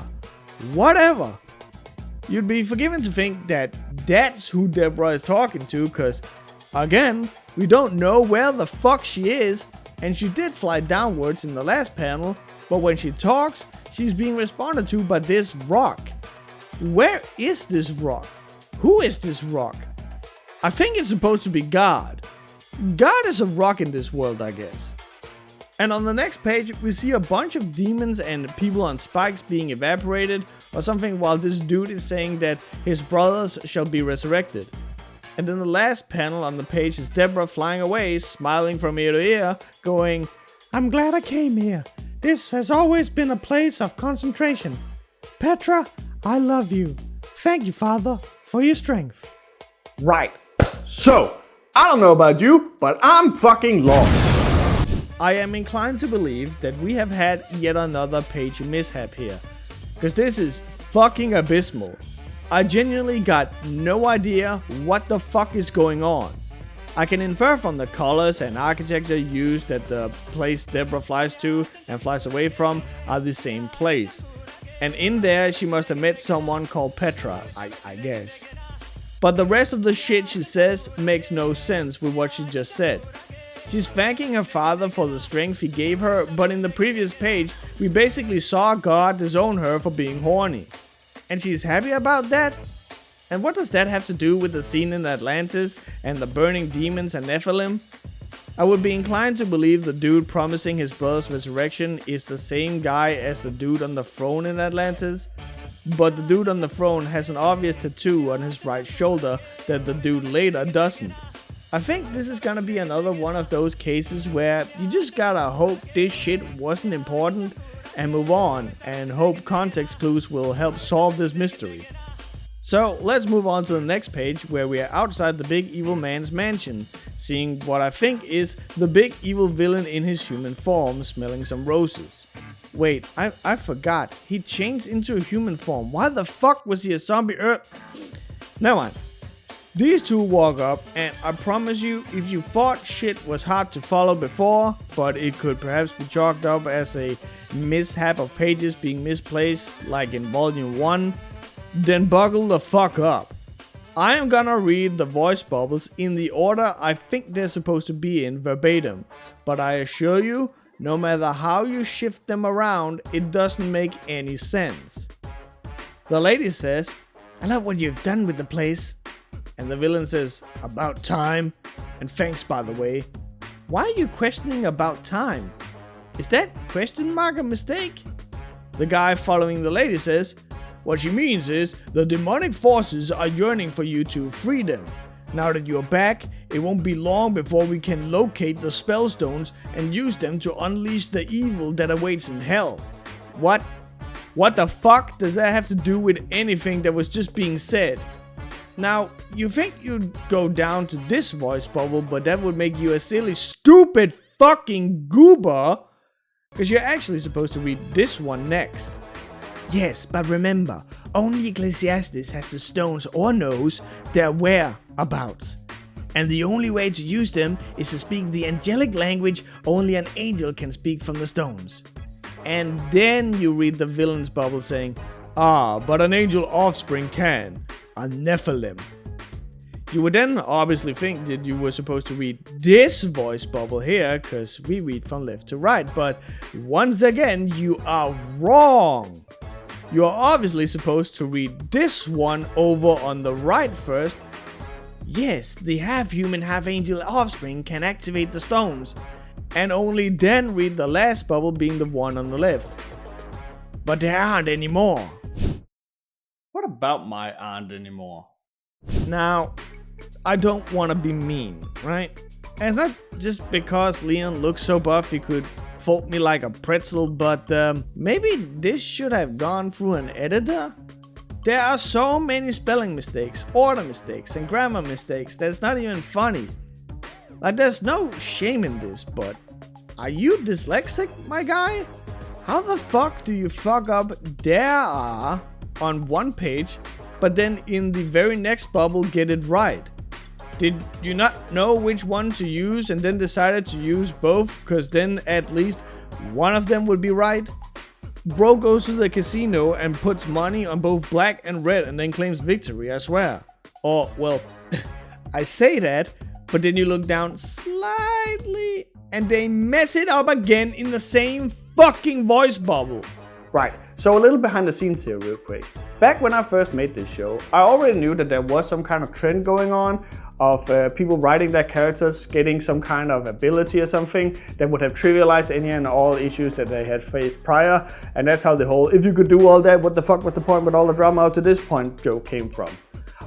whatever. You'd be forgiven to think that that's who Deborah is talking to, because again, we don't know where the fuck she is, and she did fly downwards in the last panel, but when she talks, she's being responded to by this rock. Where is this rock? Who is this rock? I think it's supposed to be God. God is a rock in this world, I guess. And on the next page, we see a bunch of demons and people on spikes being evaporated or something while this dude is saying that his brothers shall be resurrected. And then the last panel on the page is Deborah flying away, smiling from ear to ear, going, I'm glad I came here. This has always been a place of concentration. Petra, I love you. Thank you, Father, for your strength. Right. So, I don't know about you, but I'm fucking lost. I am inclined to believe that we have had yet another page mishap here, because this is fucking abysmal. I genuinely got no idea what the fuck is going on. I can infer from the colors and architecture used that the place Deborah flies to and flies away from are the same place. And in there she must have met someone called Petra, I guess. But the rest of the shit she says makes no sense with what she just said. She's thanking her father for the strength he gave her, but in the previous page, we basically saw God disown her for being horny. And she's happy about that? And what does that have to do with the scene in Atlantis and the burning demons and Nephilim? I would be inclined to believe the dude promising his brother's resurrection is the same guy as the dude on the throne in Atlantis. But the dude on the throne has an obvious tattoo on his right shoulder that the dude later doesn't. I think this is gonna be another one of those cases where you just gotta hope this shit wasn't important and move on, and hope context clues will help solve this mystery. So let's move on to the next page where we are outside the big evil man's mansion, seeing what I think is the big evil villain in his human form smelling some roses. Wait, I forgot, he changed into a human form. Why the fuck was he a zombie? Never mind. These two walk up, and I promise you, if you thought shit was hard to follow before, but it could perhaps be chalked up as a mishap of pages being misplaced, like in volume 1, then buckle the fuck up. I am gonna read the voice bubbles in the order I think they're supposed to be in verbatim, but I assure you, no matter how you shift them around, it doesn't make any sense. The lady says, "I love what you've done with the place." And the villain says, "About time. And thanks, by the way." Why are you questioning about time? Is that question mark a mistake? The guy following the lady says, "What she means is the demonic forces are yearning for you to free them. Now that you're back, it won't be long before we can locate the spell stones and use them to unleash the evil that awaits in hell." What? What the fuck does that have to do with anything that was just being said? Now, you think you'd go down to this voice bubble, but that would make you a silly, stupid fucking goober, because you're actually supposed to read this one next. "Yes, but remember, only Ecclesiastes has the stones or knows their whereabouts. And the only way to use them is to speak the angelic language only an angel can speak from the stones." And then you read the villain's bubble saying, "Ah, but an angel offspring can. A Nephilim." You would then obviously think that you were supposed to read this voice bubble here, because we read from left to right, but once again, you are wrong. You are obviously supposed to read this one over on the right first. "Yes, the half-human, half-angel offspring can activate the stones." And only then read the last bubble being the one on the left. "But there aren't any more." What about my aunt anymore? Now, I don't want to be mean, right? And it's not just because Leon looks so buff he could fold me like a pretzel, but maybe this should have gone through an editor? There are so many spelling mistakes, order mistakes, and grammar mistakes that it's not even funny. Like, there's no shame in this, but are you dyslexic, my guy? How the fuck do you fuck up "there are" on one page, but then in the very next bubble get it right? Did you not know which one to use and then decided to use both, because then at least one of them would be right? Bro goes to the casino and puts money on both black and red and then claims victory, I swear. Or, well, I say that, but then you look down slightly and they mess it up again in the same fucking voice bubble. Right, so a little behind the scenes here real quick. Back when I first made this show, I already knew that there was some kind of trend going on of people writing their characters getting some kind of ability or something that would have trivialized any and all issues that they had faced prior, and that's how the whole "if you could do all that, what the fuck was the point with all the drama up to this point" joke came from.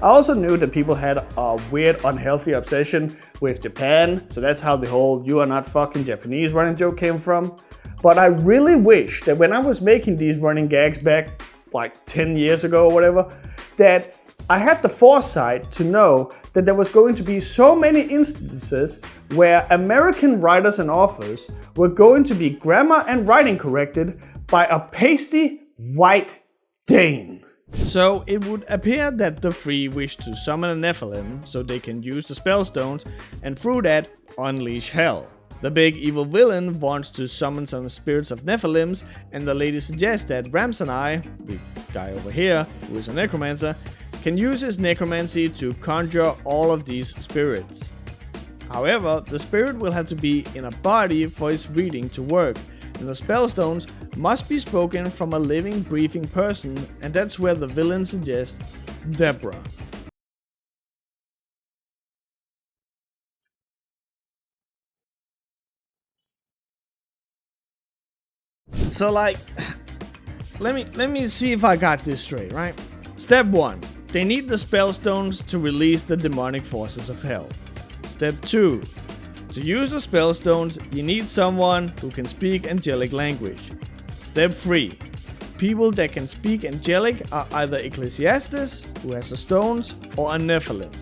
I also knew that people had a weird, unhealthy obsession with Japan, so that's how the whole "you are not fucking Japanese" running joke came from. But I really wish that when I was making these running gags back like 10 years ago or whatever, that I had the foresight to know that there was going to be so many instances where American writers and authors were going to be grammar and writing corrected by a pasty white Dane. So it would appear that the three wish to summon a Nephilim so they can use the spell stones and through that unleash hell. The big evil villain wants to summon some spirits of Nephilims, and the lady suggests that Ramsanai, the guy over here who is a necromancer, can use his necromancy to conjure all of these spirits. However, the spirit will have to be in a body for his reading to work, and the spell stones must be spoken from a living, breathing person, and that's where the villain suggests Deborah. So like, let me see if I got this straight, right? Step 1. They need the spell stones to release the demonic forces of hell. Step 2. To use the spell stones, you need someone who can speak angelic language. Step 3. People that can speak angelic are either Ecclesiastes, who has the stones, or a Nephilim.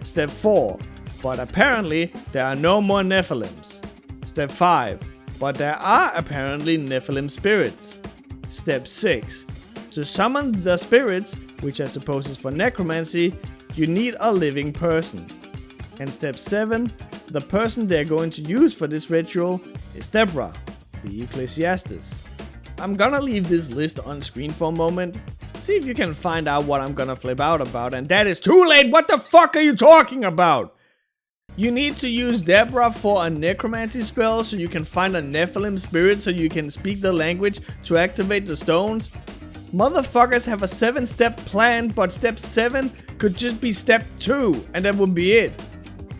Step 4. But apparently, there are no more Nephilims. Step 5. But there are apparently Nephilim spirits. Step 6. To summon the spirits, which I suppose is for necromancy, you need a living person. And step 7, the person they're going to use for this ritual is Deborah, the Ecclesiastes. I'm gonna leave this list on screen for a moment. See if you can find out what I'm gonna flip out about, and that is too late! What the fuck are you talking about? You need to use Deborah for a necromancy spell so you can find a Nephilim spirit so you can speak the language to activate the stones. Motherfuckers have a 7-step plan, but step 7 could just be step 2, and that would be it.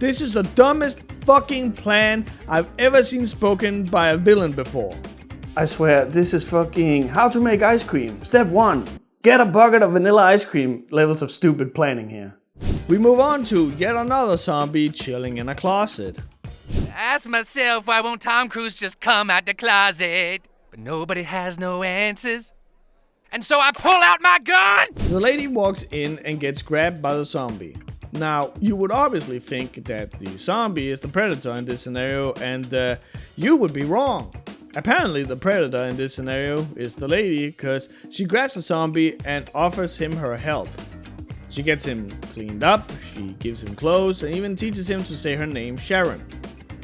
This is the dumbest fucking plan I've ever seen spoken by a villain before. I swear, this is fucking how to make ice cream. Step 1. Get a bucket of vanilla ice cream. Levels of stupid planning here. We move on to yet another zombie chilling in a closet. Ask myself, why won't Tom Cruise just come out the closet? But nobody has no answers. And so I pull out my gun! The lady walks in and gets grabbed by the zombie. Now, you would obviously think that the zombie is the predator in this scenario, and you would be wrong. Apparently, the predator in this scenario is the lady, because she grabs the zombie and offers him her help. She gets him cleaned up, she gives him clothes, and even teaches him to say her name, Sharon.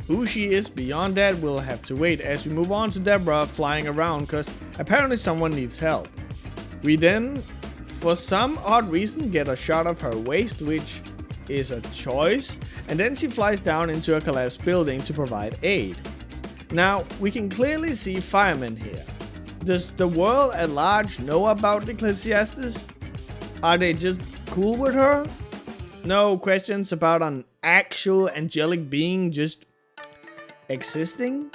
Who she is beyond that will have to wait as we move on to Deborah flying around, because apparently someone needs help. We then, for some odd reason, get a shot of her waist, which is a choice, and then she flies down into a collapsed building to provide aid. Now, we can clearly see firemen here. Does the world at large know about Ecclesiastes? Are they just cool with her? No questions about an actual angelic being just existing?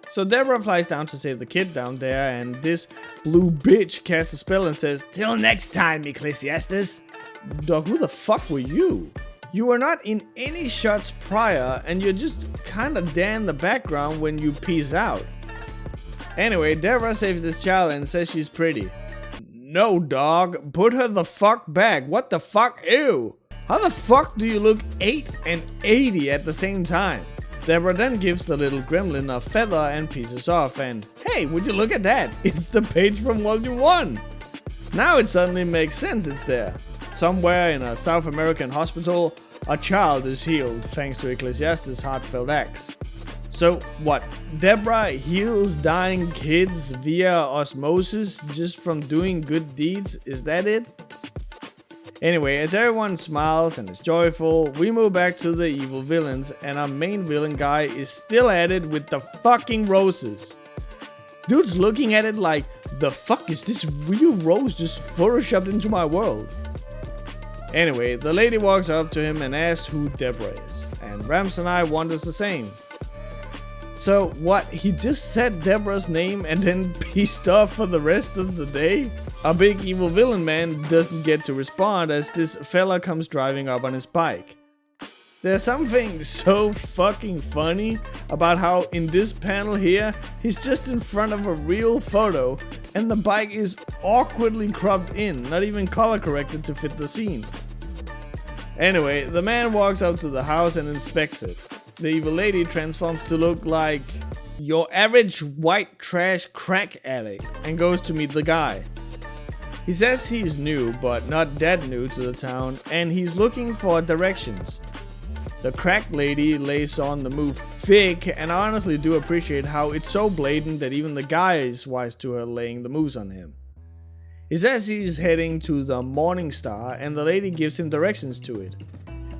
So Deborah flies down to save the kid down there, and this blue bitch casts a spell and says, "Till next time, Ecclesiastes." Dog, who the fuck were you? You were not in any shots prior, and you're just kinda there in the background when you peace out. Anyway, Deborah saves this child and says she's pretty. No, dog, put her the fuck back. What the fuck? Ew. How the fuck do you look 8 and 80 at the same time? Deborah then gives the little gremlin a feather and pieces off, and hey, would you look at that? It's the page from Volume 1. Now it suddenly makes sense it's there. Somewhere in a South American hospital, a child is healed thanks to Ecclesiastes' heartfelt acts. So what, Deborah heals dying kids via osmosis just from doing good deeds? Is that it? Anyway, as everyone smiles and is joyful, we move back to the evil villains, and our main villain guy is still at it with the fucking roses. Dude's looking at it like, the fuck is this real rose just photoshopped into my world? Anyway, the lady walks up to him and asks who Deborah is, and Rams and I wonders the same. So what, he just said Deborah's name and then peaced off for the rest of the day? Our big evil villain man doesn't get to respond as this fella comes driving up on his bike. There's something so fucking funny about how in this panel here, he's just in front of a real photo and the bike is awkwardly cropped in, not even color corrected to fit the scene. Anyway, the man walks up to the house and inspects it. The evil lady transforms to look like your average white trash crack addict and goes to meet the guy. He says he's new, but not that new to the town, and he's looking for directions. The crack lady lays on the move thick, and I honestly do appreciate how it's so blatant that even the guy is wise to her laying the moves on him. He says he's heading to the Morning Star, and the lady gives him directions to it.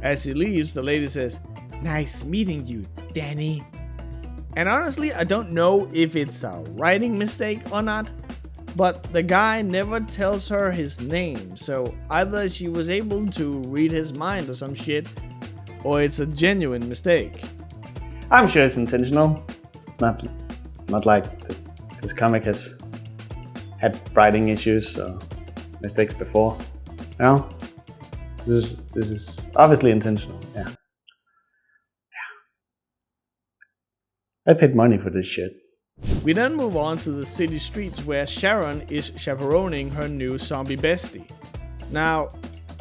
As he leaves, the lady says, "Nice meeting you, Danny." And honestly, I don't know if it's a writing mistake or not, but the guy never tells her his name, so either she was able to read his mind or some shit, or it's a genuine mistake. I'm sure it's intentional. It's not like this comic has had writing issues or mistakes before. You know? This is obviously intentional, yeah. I paid money for this shit. We then move on to the city streets where Sharon is chaperoning her new zombie bestie. Now,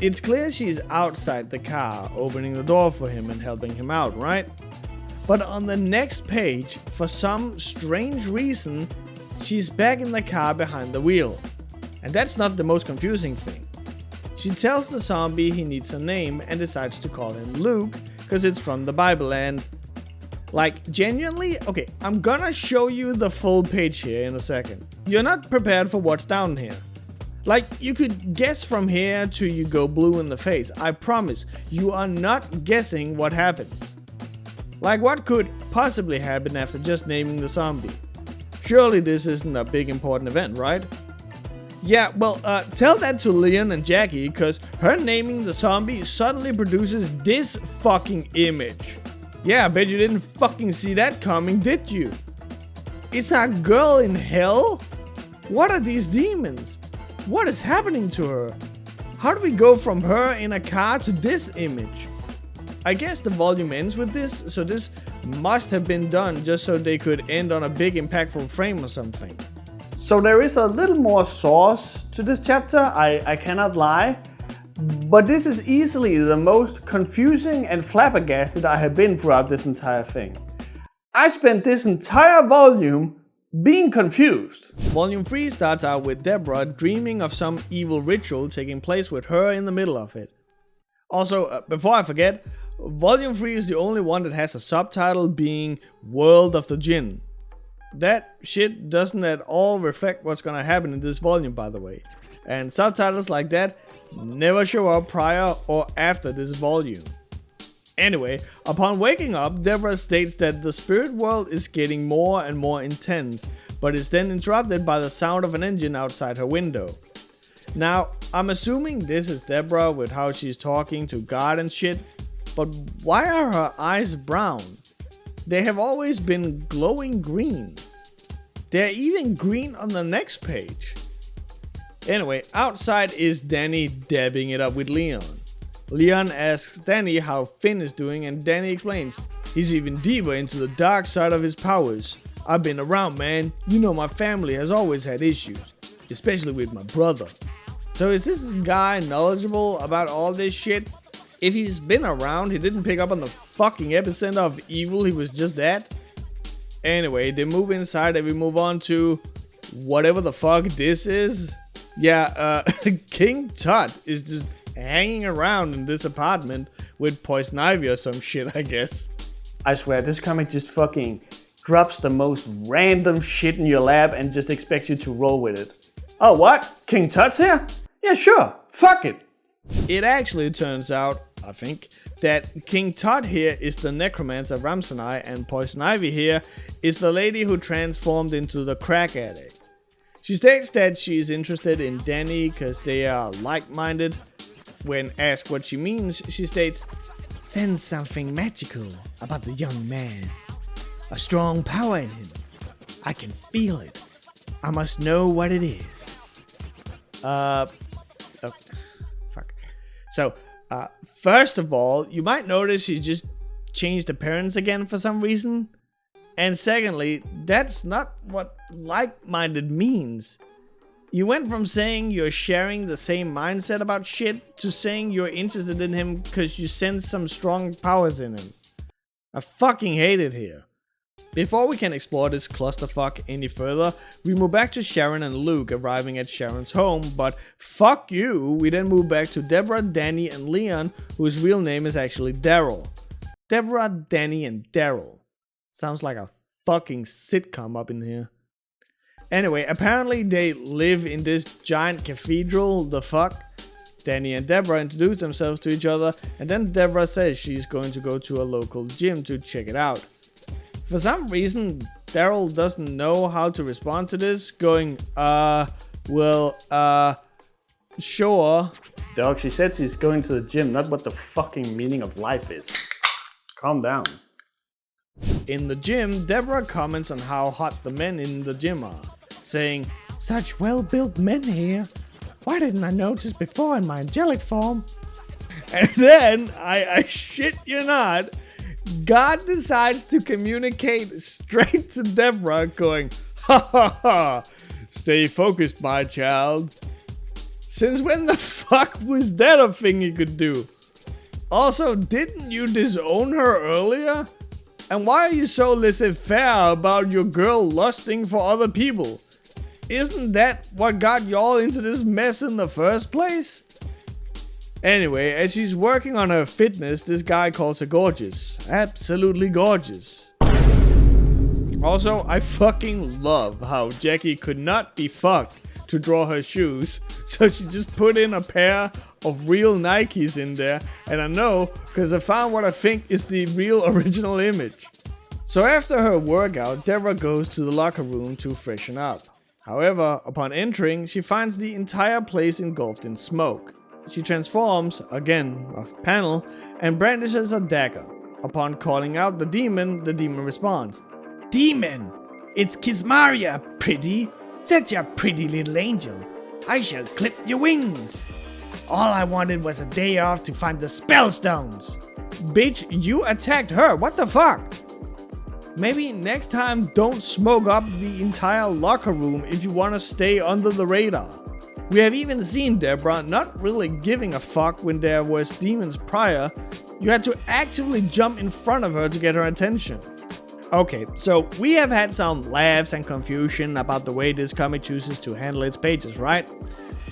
it's clear she's outside the car, opening the door for him and helping him out, right? But on the next page, for some strange reason, she's back in the car behind the wheel. And that's not the most confusing thing. She tells the zombie he needs a name and decides to call him Luke, because it's from the Bible and... Like, genuinely? Okay, I'm gonna show you the full page here in a second. You're not prepared for what's down here. Like, you could guess from here till you go blue in the face. I promise, you are not guessing what happens. Like, what could possibly happen after just naming the zombie? Surely this isn't a big important event, right? Yeah, well, tell that to Leon and Jackie, cause her naming the zombie suddenly produces this fucking image. Yeah, I bet you didn't fucking see that coming, did you? Is a girl in hell? What are these demons? What is happening to her? How do we go from her in a car to this image? I guess the volume ends with this, so this must have been done just so they could end on a big impactful frame or something. So there is a little more sauce to this chapter, I cannot lie. But this is easily the most confusing and flabbergasted I have been throughout this entire thing. I spent this entire volume being confused. Volume 3 starts out with Deborah dreaming of some evil ritual taking place with her in the middle of it. Also, before I forget, Volume 3 is the only one that has a subtitle being World of the Jinn. That shit doesn't at all reflect what's gonna happen in this volume, by the way. And subtitles like that never show up prior or after this volume. Anyway, upon waking up, Deborah states that the spirit world is getting more and more intense, but is then interrupted by the sound of an engine outside her window. Now, I'm assuming this is Deborah with how she's talking to God and shit, but why are her eyes brown? They have always been glowing green. They're even green on the next page. Anyway, outside is Danny dabbing it up with Leon. Leon asks Danny how Finn is doing and Danny explains, he's even deeper into the dark side of his powers. I've been around, man. You know my family has always had issues, especially with my brother. So is this guy knowledgeable about all this shit? If he's been around, he didn't pick up on the fucking epicenter of evil he was just at? Anyway, they move inside and we move on to whatever the fuck this is. Yeah, King Tut is just hanging around in this apartment with Poison Ivy or some shit, I guess. I swear, this comic just fucking drops the most random shit in your lap and just expects you to roll with it. Oh, what? King Tut's here? Yeah, sure. Fuck it. It actually turns out, I think, that King Tut here is the necromancer Ramsanai and Poison Ivy here is the lady who transformed into the crack addict. She states that she's interested in Danny because they are like-minded. When asked what she means, she states, "Sense something magical about the young man. A strong power in him. I can feel it. I must know what it is." Fuck. So, first of all, you might notice she just changed appearance again for some reason. And secondly, that's not what like-minded means. You went from saying you're sharing the same mindset about shit to saying you're interested in him because you sense some strong powers in him. I fucking hate it here. Before we can explore this clusterfuck any further, we move back to Sharon and Luke arriving at Sharon's home, but fuck you, we then move back to Deborah, Danny, and Leon, whose real name is actually Daryl. Deborah, Danny, and Daryl. Sounds like a fucking sitcom up in here. Anyway, apparently they live in this giant cathedral, the fuck? Danny and Deborah introduce themselves to each other, and then Deborah says she's going to go to a local gym to check it out. For some reason, Daryl doesn't know how to respond to this, going, sure. Dog, she said she's going to the gym, not what the fucking meaning of life is. Calm down. In the gym, Deborah comments on how hot the men in the gym are, saying, "Such well-built men here. Why didn't I notice before in my angelic form?" And then, I shit you not, God decides to communicate straight to Deborah, going, "Ha ha ha, stay focused, my child." Since when the fuck was that a thing you could do? Also, didn't you disown her earlier? And why are you so laissez-faire about your girl lusting for other people? Isn't that what got y'all into this mess in the first place? Anyway, as she's working on her fitness, this guy calls her gorgeous. Absolutely gorgeous. Also, I fucking love how Jackie could not be fucked to draw her shoes, so she just put in a pair of real Nikes in there, and I know because I found what I think is the real original image. So after her workout, Deborah goes to the locker room to freshen up. However, upon entering, she finds the entire place engulfed in smoke. She transforms, again off panel, and brandishes a dagger. Upon calling out the demon responds, Demon, it's Kismaria, pretty. Such a pretty little angel. I shall clip your wings. All I wanted was a day off to find the spell stones. Bitch, you attacked her, what the fuck? Maybe next time don't smoke up the entire locker room if you want to stay under the radar. We have even seen Deborah not really giving a fuck when there was demons prior. You had to actively jump in front of her to get her attention. Okay, so we have had some laughs and confusion about the way this comic chooses to handle its pages, right?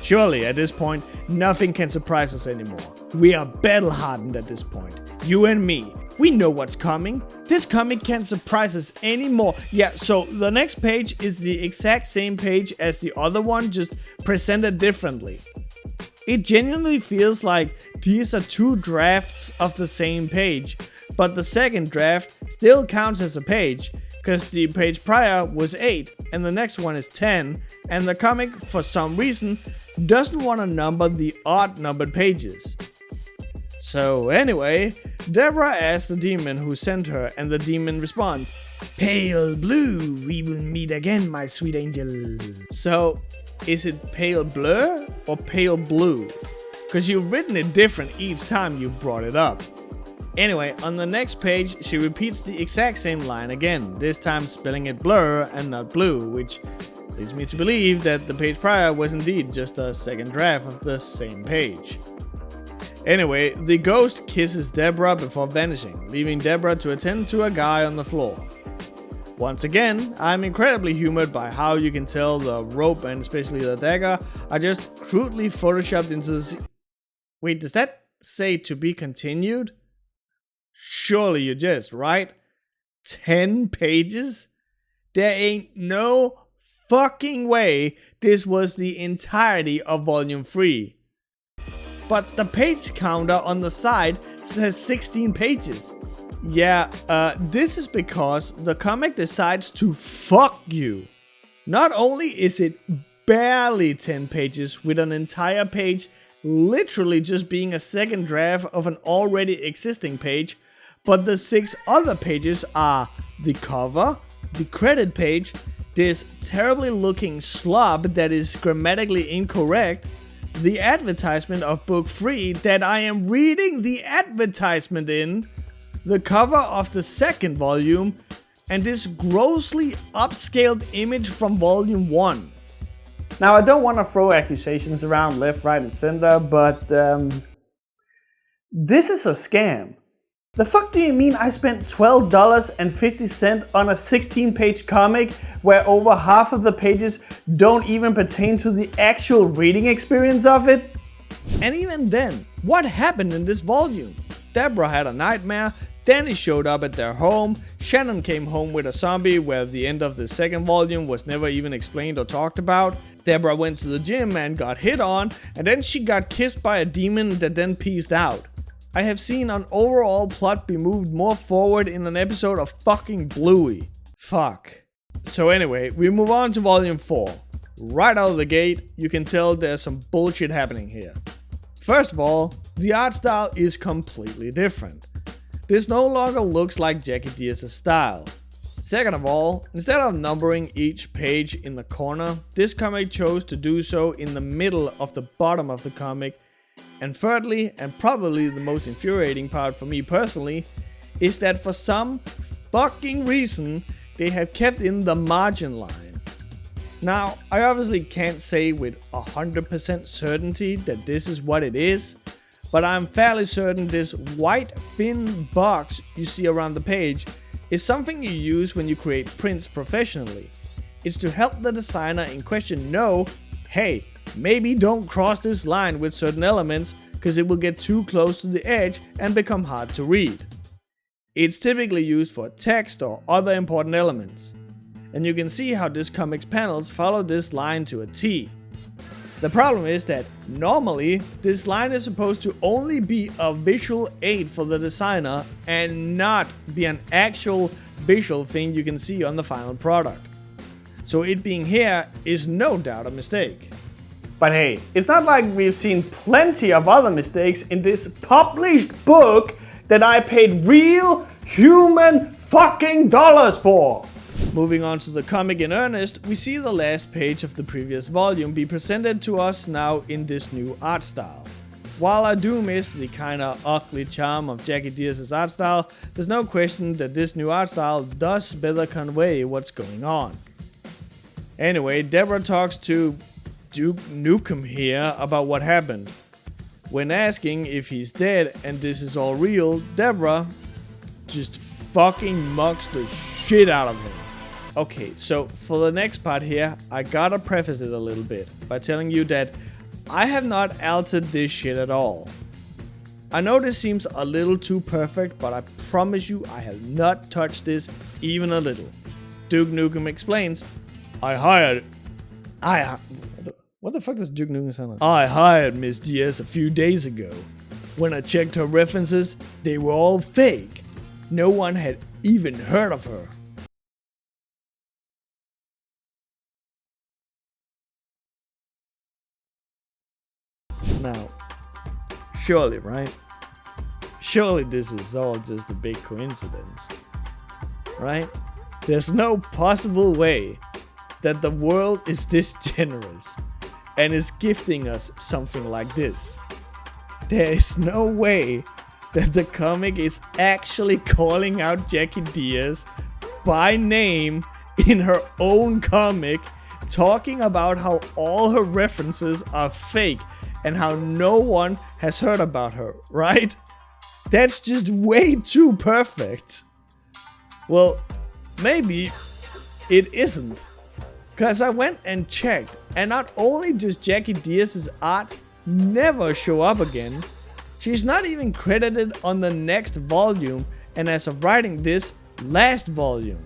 Surely at this point, nothing can surprise us anymore. We are battle hardened at this point. You and me. We know what's coming. This comic can't surprise us anymore. Yeah, so the next page is the exact same page as the other one, just presented differently. It genuinely feels like these are two drafts of the same page, but the second draft still counts as a page, because the page prior was 8 and the next one is 10, and the comic, for some reason, doesn't want to number the odd numbered pages. So anyway, Deborah asks the demon who sent her, and the demon responds, Pale blue, we will meet again, my sweet angel. So, is it pale blur or pale blue? Because you've written it different each time you brought it up. Anyway, on the next page, she repeats the exact same line again, this time spelling it blur and not blue, which leads me to believe that the page prior was indeed just a second draft of the same page. Anyway, the ghost kisses Deborah before vanishing, leaving Deborah to attend to a guy on the floor. Once again, I'm incredibly humored by how you can tell the rope and especially the dagger are just crudely photoshopped into the Wait, does that say to be continued? Surely you just, right? 10 pages? There ain't no fucking way this was the entirety of volume 3. But the page counter on the side says 16 pages. Yeah, this is because the comic decides to fuck you. Not only is it barely 10 pages with an entire page literally just being a second draft of an already existing page, but the 6 other pages are the cover, the credit page, this terribly looking slob that is grammatically incorrect, the advertisement of book 3 that I am reading the advertisement in, the cover of the second volume, and this grossly upscaled image from volume 1. Now, I don't want to throw accusations around left, right, and center, but this is a scam. The fuck do you mean I spent $12.50 on a 16-page comic where over half of the pages don't even pertain to the actual reading experience of it? And even then, what happened in this volume? Deborah had a nightmare, Danny showed up at their home, Shannon came home with a zombie where the end of the second volume was never even explained or talked about, Deborah went to the gym and got hit on, and then she got kissed by a demon that then peaced out. I have seen an overall plot be moved more forward in an episode of fucking Bluey. Fuck. So anyway, we move on to volume 4. Right out of the gate, you can tell there's some bullshit happening here. First of all, the art style is completely different. This no longer looks like Jackie Diaz's style. Second of all, instead of numbering each page in the corner, this comic chose to do so in the middle of the bottom of the comic. And thirdly, and probably the most infuriating part for me personally, is that for some fucking reason, they have kept in the margin line. Now, I obviously can't say with 100% certainty that this is what it is, but I'm fairly certain this white thin box you see around the page is something you use when you create prints professionally. It's to help the designer in question know, hey, maybe don't cross this line with certain elements, because it will get too close to the edge and become hard to read. It's typically used for text or other important elements, and you can see how this comic's panels follow this line to a T. The problem is that normally this line is supposed to only be a visual aid for the designer and not be an actual visual thing you can see on the final product. So it being here is no doubt a mistake. But hey, it's not like we've seen plenty of other mistakes in this published book that I paid real human fucking dollars for. Moving on to the comic in earnest, we see the last page of the previous volume be presented to us now in this new art style. While I do miss the kinda ugly charm of Jackie Diaz's art style, there's no question that this new art style does better convey what's going on. Anyway, Deborah talks to Duke Nukem here about what happened. When asking if he's dead and this is all real, Deborah just fucking mugs the shit out of him. Okay, so for the next part here, I gotta preface it a little bit by telling you that I have not altered this shit at all. I know this seems a little too perfect, but I promise you I have not touched this even a little. Duke Nukem explains, what the fuck does Duke Nukem sound like? I hired Miss Diaz a few days ago. When I checked her references, they were all fake. No one had even heard of her. Now, surely, right? Surely this is all just a big coincidence, right? There's no possible way that the world is this generous and is gifting us something like this. There is no way that the comic is actually calling out Jackie Diaz by name in her own comic, talking about how all her references are fake and how no one has heard about her, right? That's just way too perfect. Well, maybe it isn't. Cause I went and checked, and not only does Jackie Diaz's art never show up again, she's not even credited on the next volume, and as of writing this, last volume.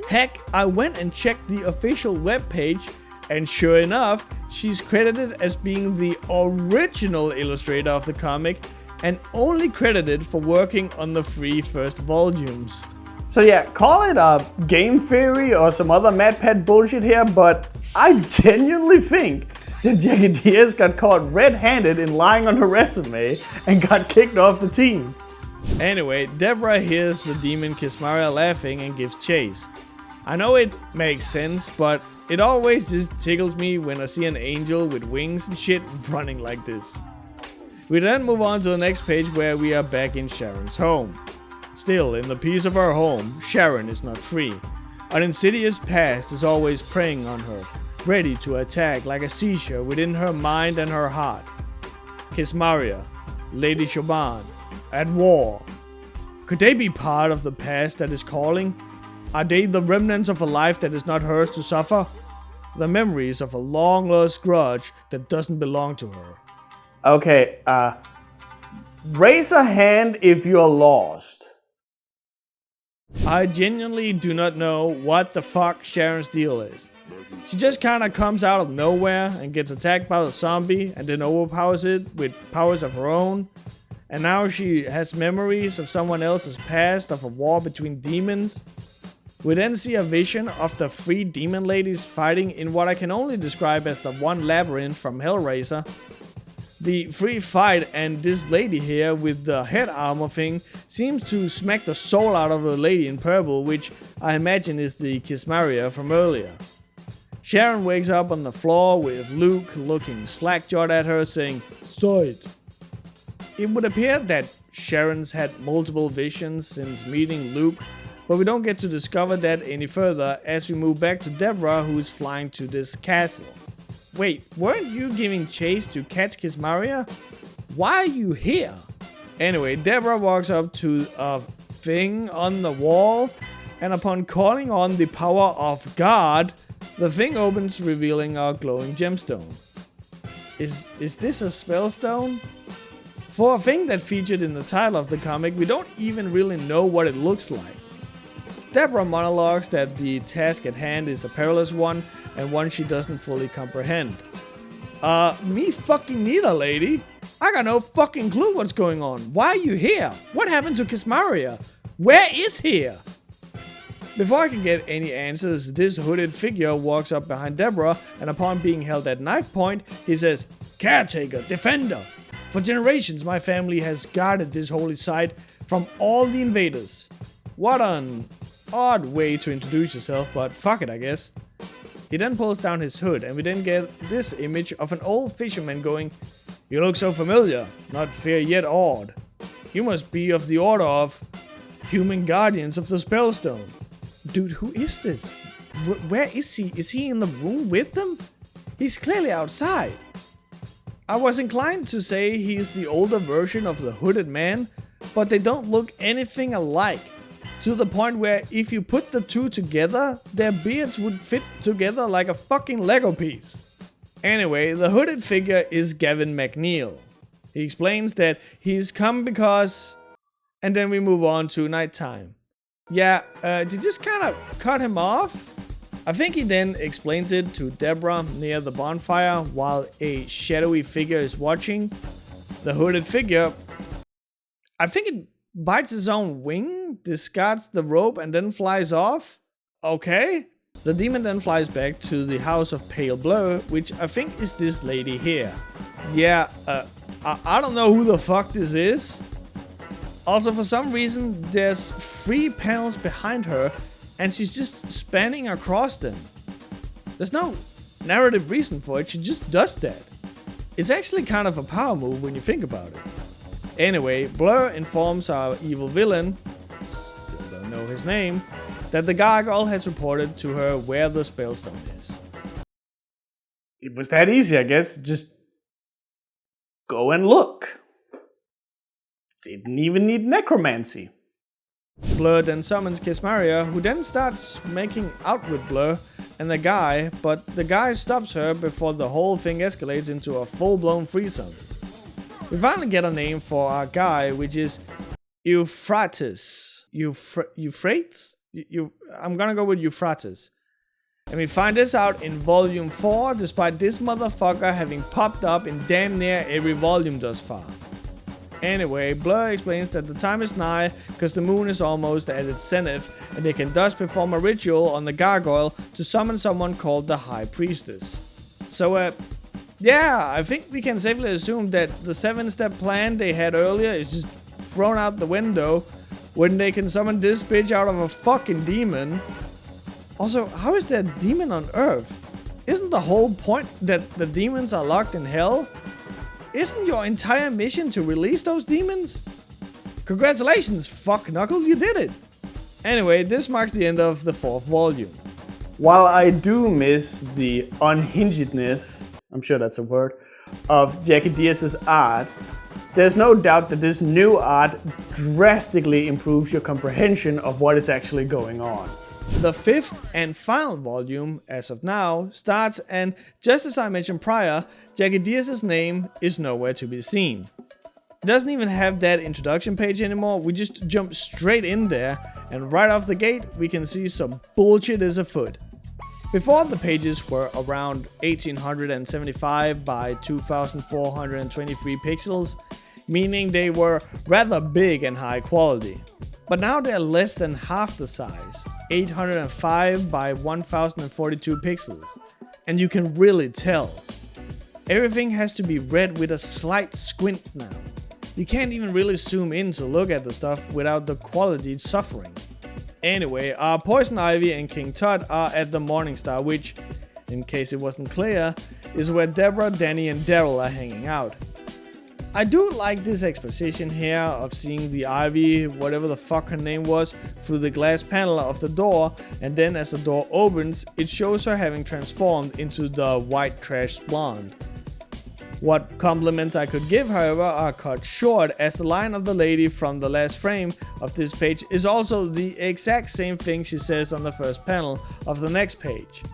Heck, I went and checked the official webpage, and sure enough, she's credited as being the original illustrator of the comic and only credited for working on the 3 first volumes. So yeah, call it a game theory or some other MatPat bullshit here, but I genuinely think that Jackie Diaz got caught red-handed in lying on her resume and got kicked off the team. Anyway, Deborah hears the demon Kismaria laughing and gives chase. I know it makes sense, but it always just tickles me when I see an angel with wings and shit running like this. We then move on to the next page where we are back in Sharon's home. Still, in the peace of her home, Sharon is not free. An insidious past is always preying on her, ready to attack like a seizure within her mind and her heart. Kismaria, Lady Shoban, at war. Could they be part of the past that is calling? Are they the remnants of a life that is not hers to suffer? The memories of a long-lost grudge that doesn't belong to her. Okay, raise a hand if you're lost. I genuinely do not know what the fuck Sharon's deal is. She just kinda comes out of nowhere and gets attacked by the zombie and then overpowers it with powers of her own. And now she has memories of someone else's past, of a war between demons. We then see a vision of the 3 demon ladies fighting in what I can only describe as the one labyrinth from Hellraiser. The 3 fight, and this lady here with the head armor thing seems to smack the soul out of the lady in purple, which I imagine is the Kismaria from earlier. Sharon wakes up on the floor with Luke looking slack-jawed at her saying, "Sight." It would appear that Sharon's had multiple visions since meeting Luke, but we don't get to discover that any further as we move back to Deborah, who's flying to this castle. Wait, weren't you giving chase to catch Kismaria? Why are you here? Anyway, Deborah walks up to a thing on the wall, and upon calling on the power of God, the thing opens, revealing a glowing gemstone. Is this a spell stone? For a thing that featured in the title of the comic, we don't even really know what it looks like. Deborah monologues that the task at hand is a perilous one and one she doesn't fully comprehend. Me fucking neither, lady. I got no fucking clue what's going on. Why are you here? What happened to Kismaria? Where is here? Before I can get any answers, this hooded figure walks up behind Deborah, and upon being held at knife point, he says, "Caretaker, defender. For generations my family has guarded this holy site from all the invaders." What an odd way to introduce yourself, but fuck it, I guess. He then pulls down his hood, and we then get this image of an old fisherman going, "You look so familiar, not fair yet awed. You must be of the order of human guardians of the Spellstone." Dude, who is this? Where is he? Is he in the room with them? He's clearly outside. I was inclined to say he's the older version of the hooded man, but they don't look anything alike. To the point where if you put the two together, their beards would fit together like a fucking Lego piece. Anyway, the hooded figure is Gavin McNeil. He explains that he's come because... And then we move on to nighttime. Yeah, they just kind of cut him off. I think he then explains it to Deborah near the bonfire while a shadowy figure is watching. The hooded figure, I think it bites his own wing, discards the rope and then flies off. Okay. The demon then flies back to the house of Pale Blur, which I think is this lady here. Yeah, I don't know who the fuck this is. Also, for some reason, there's 3 panels behind her, and she's just spanning across them. There's no narrative reason for it, she just does that. It's actually kind of a power move when you think about it. Anyway, Blur informs our evil villain, still don't know his name, that the gargoyle has reported to her where the spellstone is. It was that easy, I guess. Just go and look. Didn't even need necromancy. Blur then summons Kismaria, who then starts making out with Blur and the guy, but the guy stops her before the whole thing escalates into a full-blown threesome. We finally get a name for our guy, which is Euphrates. Euphrates? I'm gonna go with Euphrates. And we find this out in volume 4, despite this motherfucker having popped up in damn near every volume thus far. Anyway, Blur explains that the time is nigh because the moon is almost at its zenith, and they can thus perform a ritual on the gargoyle to summon someone called the High Priestess. So, yeah, I think we can safely assume that the 7-step plan they had earlier is just thrown out the window when they can summon this bitch out of a fucking demon. Also, how is there a demon on Earth? Isn't the whole point that the demons are locked in hell? Isn't your entire mission to release those demons? Congratulations, fuck knuckle, you did it! Anyway, this marks the end of the 4th volume. While I do miss the unhingedness, I'm sure that's a word, of Jackie Diaz's art, there's no doubt that this new art drastically improves your comprehension of what is actually going on. The 5th and final volume, as of now, starts, and just as I mentioned prior, Jackie Diaz's name is nowhere to be seen. It doesn't even have that introduction page anymore, we just jump straight in there, and right off the gate we can see some bullshit is afoot. Before, the pages were around 1875 by 2423 pixels, meaning they were rather big and high quality. But now they're less than half the size, 805 by 1042 pixels, and you can really tell. Everything has to be read with a slight squint now. You can't even really zoom in to look at the stuff without the quality suffering. Anyway, our Poison Ivy and King Tut are at the Morningstar, which, in case it wasn't clear, is where Deborah, Danny and Daryl are hanging out. I do like this exposition here of seeing the Ivy, whatever the fuck her name was, through the glass panel of the door, and then as the door opens, it shows her having transformed into the white trash blonde. What compliments I could give, however, are cut short, as the line of the lady from the last frame of this page is also the exact same thing she says on the first panel of the next page.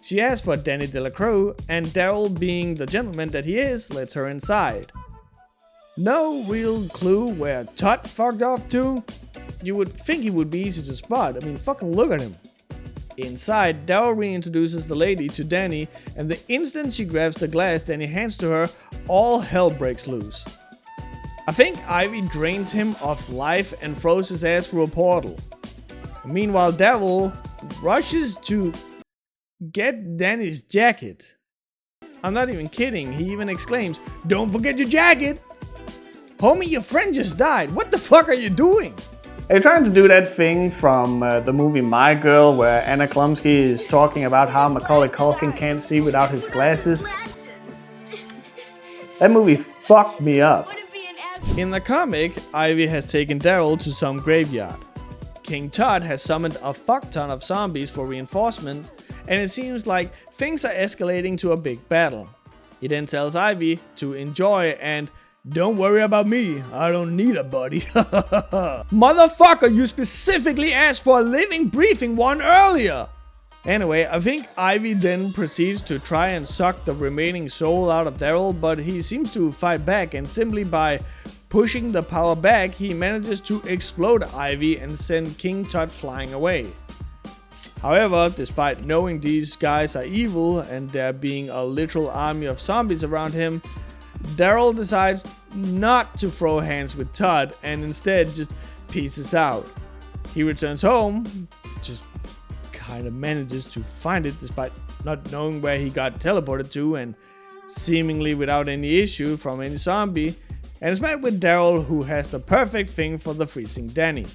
She asks for Danny Delacroix, and Daryl, being the gentleman that he is, lets her inside. No real clue where Todd fucked off to. You would think he would be easy to spot. I mean, fucking look at him. Inside, Daryl reintroduces the lady to Danny, and the instant she grabs the glass Danny hands to her, all hell breaks loose. I think Ivy drains him of life and throws his ass through a portal. Meanwhile, Daryl rushes to get Danny's jacket. I'm not even kidding, he even exclaims, "Don't forget your jacket!" Homie, your friend just died. What the fuck are you doing? Are you trying to do that thing from the movie My Girl where Anna Klumsky is talking about how Macaulay Culkin can't see without his glasses? That movie fucked me up. In the comic, Ivy has taken Daryl to some graveyard. King Todd has summoned a fuck ton of zombies for reinforcements, and it seems like things are escalating to a big battle. He then tells Ivy to enjoy and "Don't worry about me, I don't need a buddy." Motherfucker, you specifically asked for a living, breathing one earlier! Anyway, I think Ivy then proceeds to try and suck the remaining soul out of Daryl, but he seems to fight back, and simply by pushing the power back, he manages to explode Ivy and send King Todd flying away. However, despite knowing these guys are evil and there being a literal army of zombies around him, Daryl decides not to throw hands with Todd and instead just pieces out. He returns home, just kind of manages to find it despite not knowing where he got teleported to, and seemingly without any issue from any zombie, and is met with Daryl, who has the perfect thing for the freezing Danny: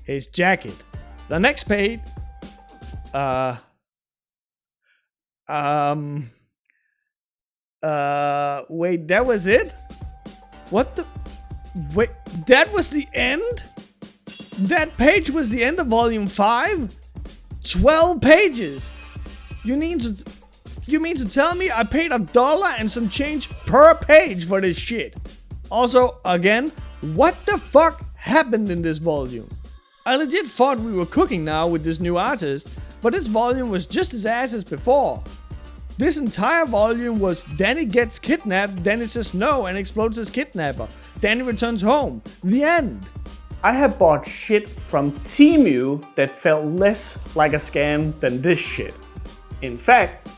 his jacket. The next page, wait, that was it? What the? Wait, that was the end? That page was the end of volume 5? 12 pages! You mean to tell me I paid $1 and some change per page for this shit? Also, again, what the fuck happened in this volume? I legit thought we were cooking now with this new artist, but this volume was just as ass as before. This entire volume was Danny gets kidnapped, Danny says no and explodes his kidnapper. Danny returns home. The end. I have bought shit from Temu that felt less like a scam than this shit. In fact,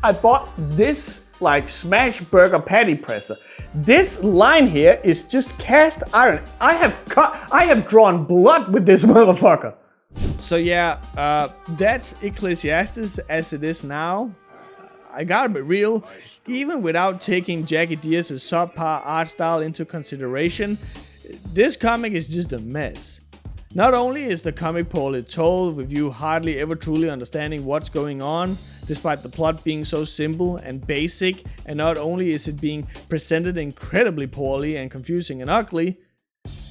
I bought this like smash burger patty presser. This line here is just cast iron. I have drawn blood with this motherfucker. So yeah, that's Ecclesiastes as it is now. I gotta be real, even without taking Jackie Diaz's subpar art style into consideration, this comic is just a mess. Not only is the comic poorly told, with you hardly ever truly understanding what's going on, despite the plot being so simple and basic, and not only is it being presented incredibly poorly and confusing and ugly,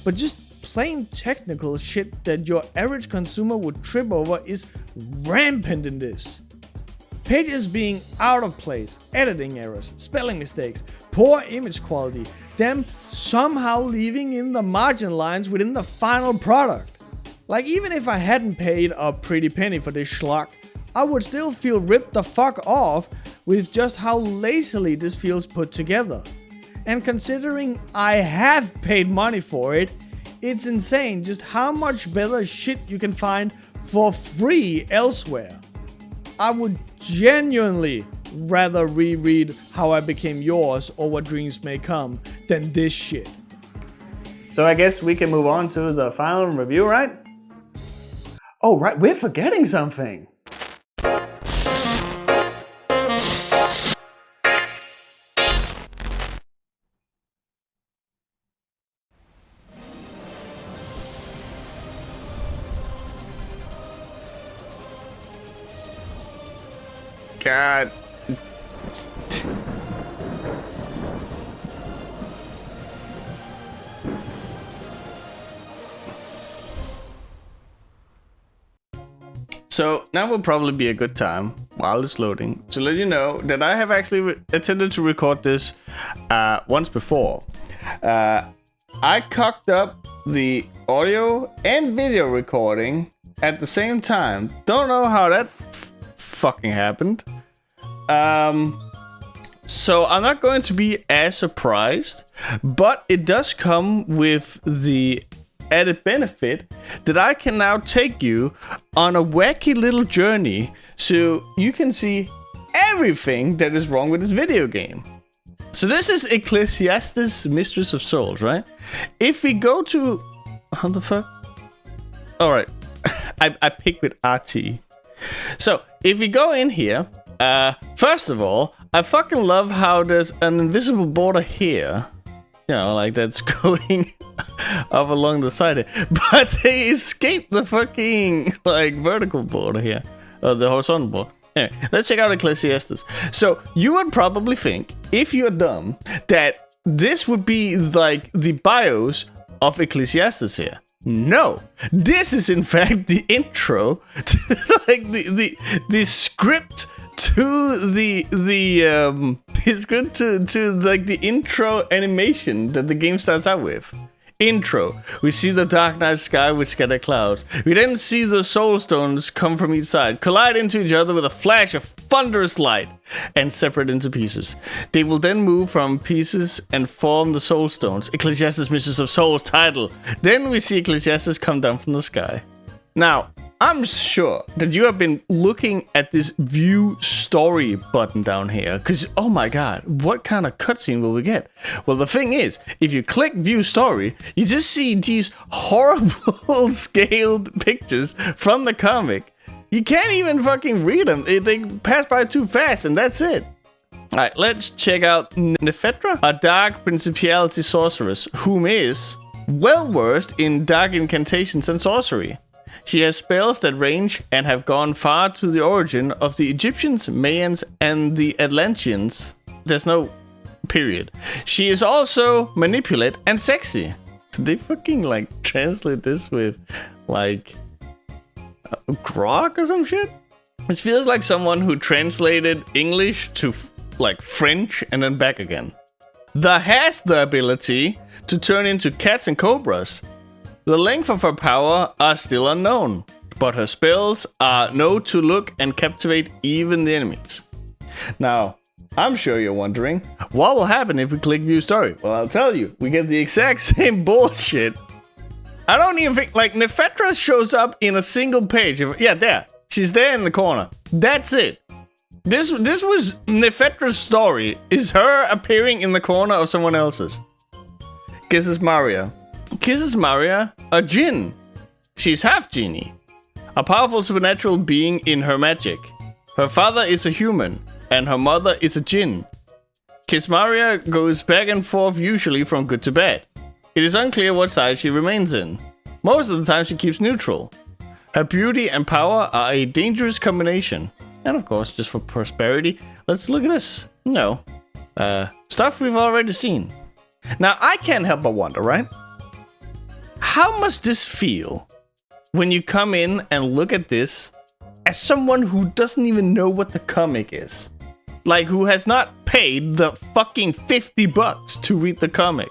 but just plain technical shit that your average consumer would trip over is rampant in this. Pages being out of place, editing errors, spelling mistakes, poor image quality, them somehow leaving in the margin lines within the final product. Like, even if I hadn't paid a pretty penny for this schlock, I would still feel ripped the fuck off with just how lazily this feels put together. And considering I have paid money for it, it's insane just how much better shit you can find for free elsewhere. I would genuinely rather reread How I Became Yours or What Dreams May Come than this shit. So I guess we can move on to the final review, right? Oh, right, we're forgetting something. God. So now will probably be a good time, while it's loading, to let you know that I have actually attempted to record this once before. I cocked up the audio and video recording at the same time. Don't know how that fucking happened. So I'm not going to be as surprised, but it does come with the added benefit that I can now take you on a wacky little journey so you can see everything that is wrong with this video game. So this is Ecclesiastes, Mistress of Souls, right? If we go to... How the fuck? Alright, I picked with RT. So, if we go in here, first of all, I fucking love how there's an invisible border here. You know, like that's going up along the side here. But they escaped the fucking, like, vertical border here. The horizontal border. Anyway, let's check out Ecclesiastes. So, you would probably think, if you're dumb, that this would be, like, the BIOS of Ecclesiastes here. No, this is in fact the intro to like the script to the script to like the intro animation that the game starts out with. Intro. We see the dark night sky with scattered clouds. We then see the soul stones come from each side, collide into each other with a flash of thunderous light, and separate into pieces. They will then move from pieces and form the soul stones. Ecclesiastes, Mistress of Souls title. Then we see Ecclesiastes come down from the sky. Now, I'm sure that you have been looking at this view story button down here, because, oh my god, what kind of cutscene will we get? Well, the thing is, if you click view story, you just see these horrible scaled pictures from the comic. You can't even fucking read them. They pass by too fast, and that's it. Alright, let's check out Nefetra, a dark principality sorceress, whom is well versed in dark incantations and sorcery. She has spells that range and have gone far to the origin of the Egyptians, Mayans, and the Atlanteans. There's no period. She is also manipulate and sexy. Did they fucking like translate this with like grok or some shit? This feels like someone who translated English to like French and then back again. Has the ability to turn into cats and cobras. The length of her power are still unknown, but her spells are known to look and captivate even the enemies. Now, I'm sure you're wondering, what will happen if we click view story? Well, I'll tell you, we get the exact same bullshit. I don't even think, like, Nefetra shows up in a single page. Yeah, there. She's there in the corner. That's it. This was Nefetra's story, is her appearing in the corner of someone else's. Kisses Maria. Kisses Maria, a djinn. She's half genie, a powerful supernatural being in her magic. Her father is a human, and her mother is a djinn. Kiss Maria goes back and forth usually from good to bad. It is unclear what side she remains in. Most of the time she keeps neutral. Her beauty and power are a dangerous combination. And of course, just for prosperity, let's look at this. No. Stuff we've already seen. Now, I can't help but wonder, right? How must this feel when you come in and look at this as someone who doesn't even know what the comic is? Like, who has not paid the fucking $50 to read the comic.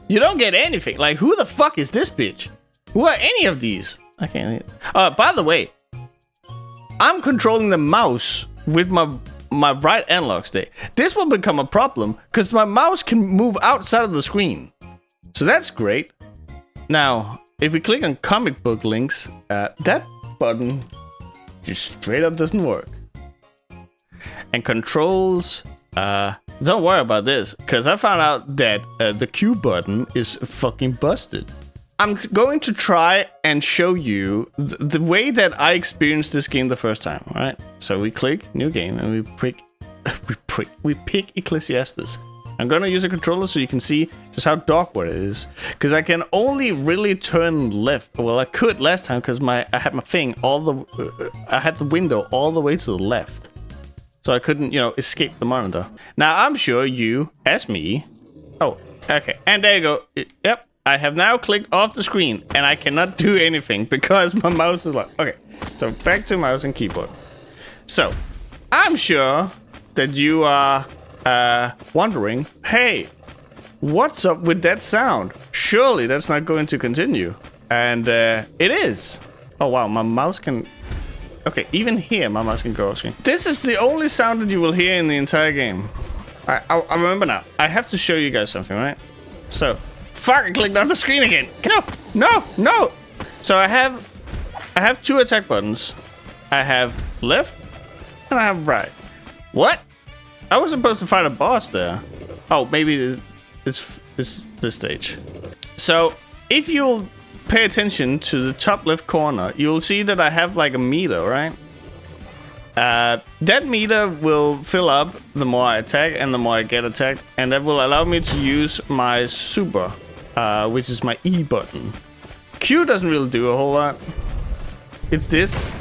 You don't get anything. Like, who the fuck is this bitch? Who are any of these? I can't... by the way, I'm controlling the mouse with my right analog stick. This will become a problem because my mouse can move outside of the screen. So that's great. Now, if we click on comic book links, that button just straight up doesn't work. And controls, don't worry about this, because I found out that the Q button is fucking busted. I'm going to try and show you the way that I experienced this game the first time, alright? So we click new game and we pick Ecclesiastes. I'm gonna use a controller so you can see just how awkward it is, because I can only really turn left. Well, I could last time because I had my thing I had the window all the way to the left, so I couldn't, escape the monitor. Now I'm sure you, as me, oh, okay, and there you go. Yep, I have now clicked off the screen and I cannot do anything because my mouse is locked. Okay, so back to mouse and keyboard. So I'm sure that you are wondering, hey, what's up with that sound? Surely that's not going to continue. And it is. Oh wow, my mouse can Okay, even here, my mouse can go off screen. This is the only sound that you will hear in the entire game. I remember now. I have to show you guys something, right? So, fuck! I clicked on the screen again. No. So I have 2 attack buttons. I have left and I have right. What? I was supposed to fight a boss there. Oh, maybe it's this stage. So if you'll pay attention to the top left corner, you'll see that I have like a meter, right? That meter will fill up the more I attack and the more I get attacked, and that will allow me to use my super, which is my E button. Q doesn't really do a whole lot. It's this,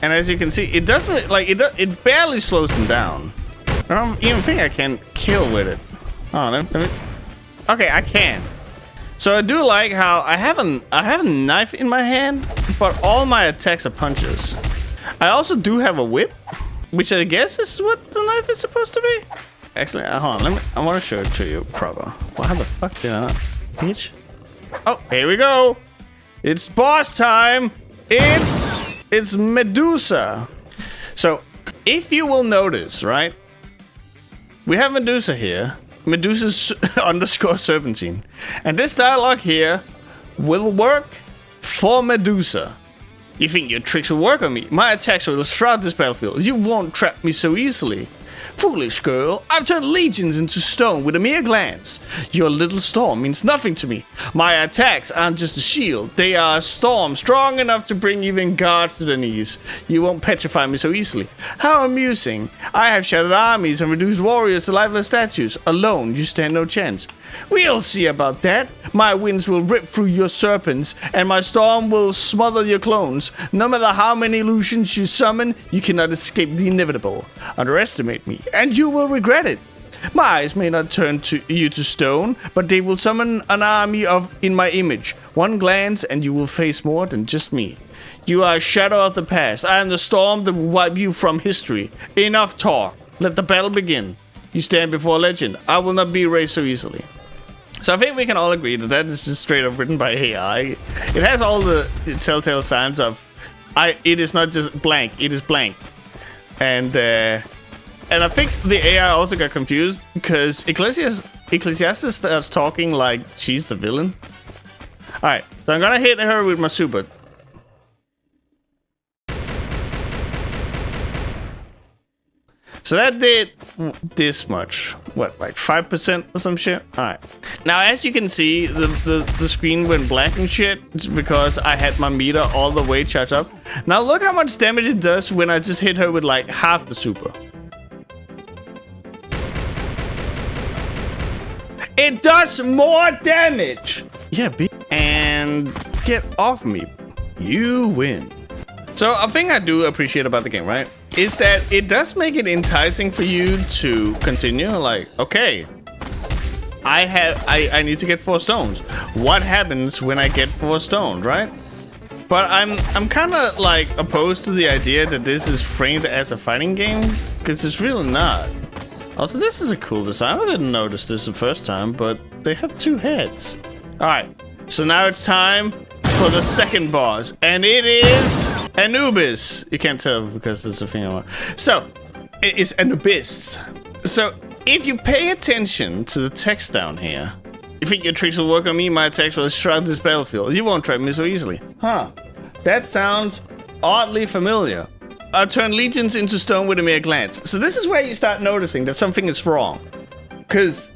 and as you can see, it doesn't like it barely slows them down. I don't even think I can kill with it. Oh, let me. Okay, I can. So I do like how I have a knife in my hand, but all my attacks are punches. I also do have a whip, which I guess is what the knife is supposed to be. Actually, hold on. I want to show it to you proper. Well, how the fuck did I not? Bitch. Oh, here we go. It's boss time. It's Medusa. So, if you will notice, right? We have Medusa here. Medusa's underscore serpentine. And this dialogue here will work for Medusa. You think your tricks will work on me? My attacks will shroud this battlefield. You won't trap me so easily. Foolish girl, I've turned legions into stone with a mere glance. Your little storm means nothing to me. My attacks aren't just a shield. They are a storm strong enough to bring even guards to their knees. You won't petrify me so easily. How amusing. I have shattered armies and reduced warriors to lifeless statues. Alone, you stand no chance. We'll see about that. My winds will rip through your serpents, and my storm will smother your clones. No matter how many illusions you summon, you cannot escape the inevitable. Underestimate me, and you will regret it. My eyes may not turn you to stone, but they will summon an army in my image. One glance, and you will face more than just me. You are a shadow of the past. I am the storm that will wipe you from history. Enough talk. Let the battle begin. You stand before a legend. I will not be erased so easily. So I think we can all agree that that is just straight up written by AI. It has all the telltale signs of it is not just blank, it is blank. And I think the AI also got confused because Ecclesiastes starts talking like she's the villain. Alright, so I'm gonna hit her with my super. So that did this much. What, like 5% or some shit? Alright. Now, as you can see, the screen went black and shit. It's because I had my meter all the way charged up. Now, look how much damage it does when I just hit her with like half the super. It does more damage! Yeah, and get off me. You win. So, a thing I do appreciate about the game, right, is that it does make it enticing for you to continue. Like, okay, I need to get 4 stones. What happens when I get 4 stones, right? But I'm kind of like opposed to the idea that this is framed as a fighting game, because it's really not. Also, this is a cool design. I didn't notice this the first time, but they have 2 heads. All right, so now it's time for the second boss, and it is Anubis. You can't tell because there's a thing on. So, it's Anubis. So, if you pay attention to the text down here, you think your tricks will work on me, my attacks will shroud this battlefield. You won't trap me so easily. Huh. That sounds oddly familiar. I turn legions into stone with a mere glance. So this is where you start noticing that something is wrong. Because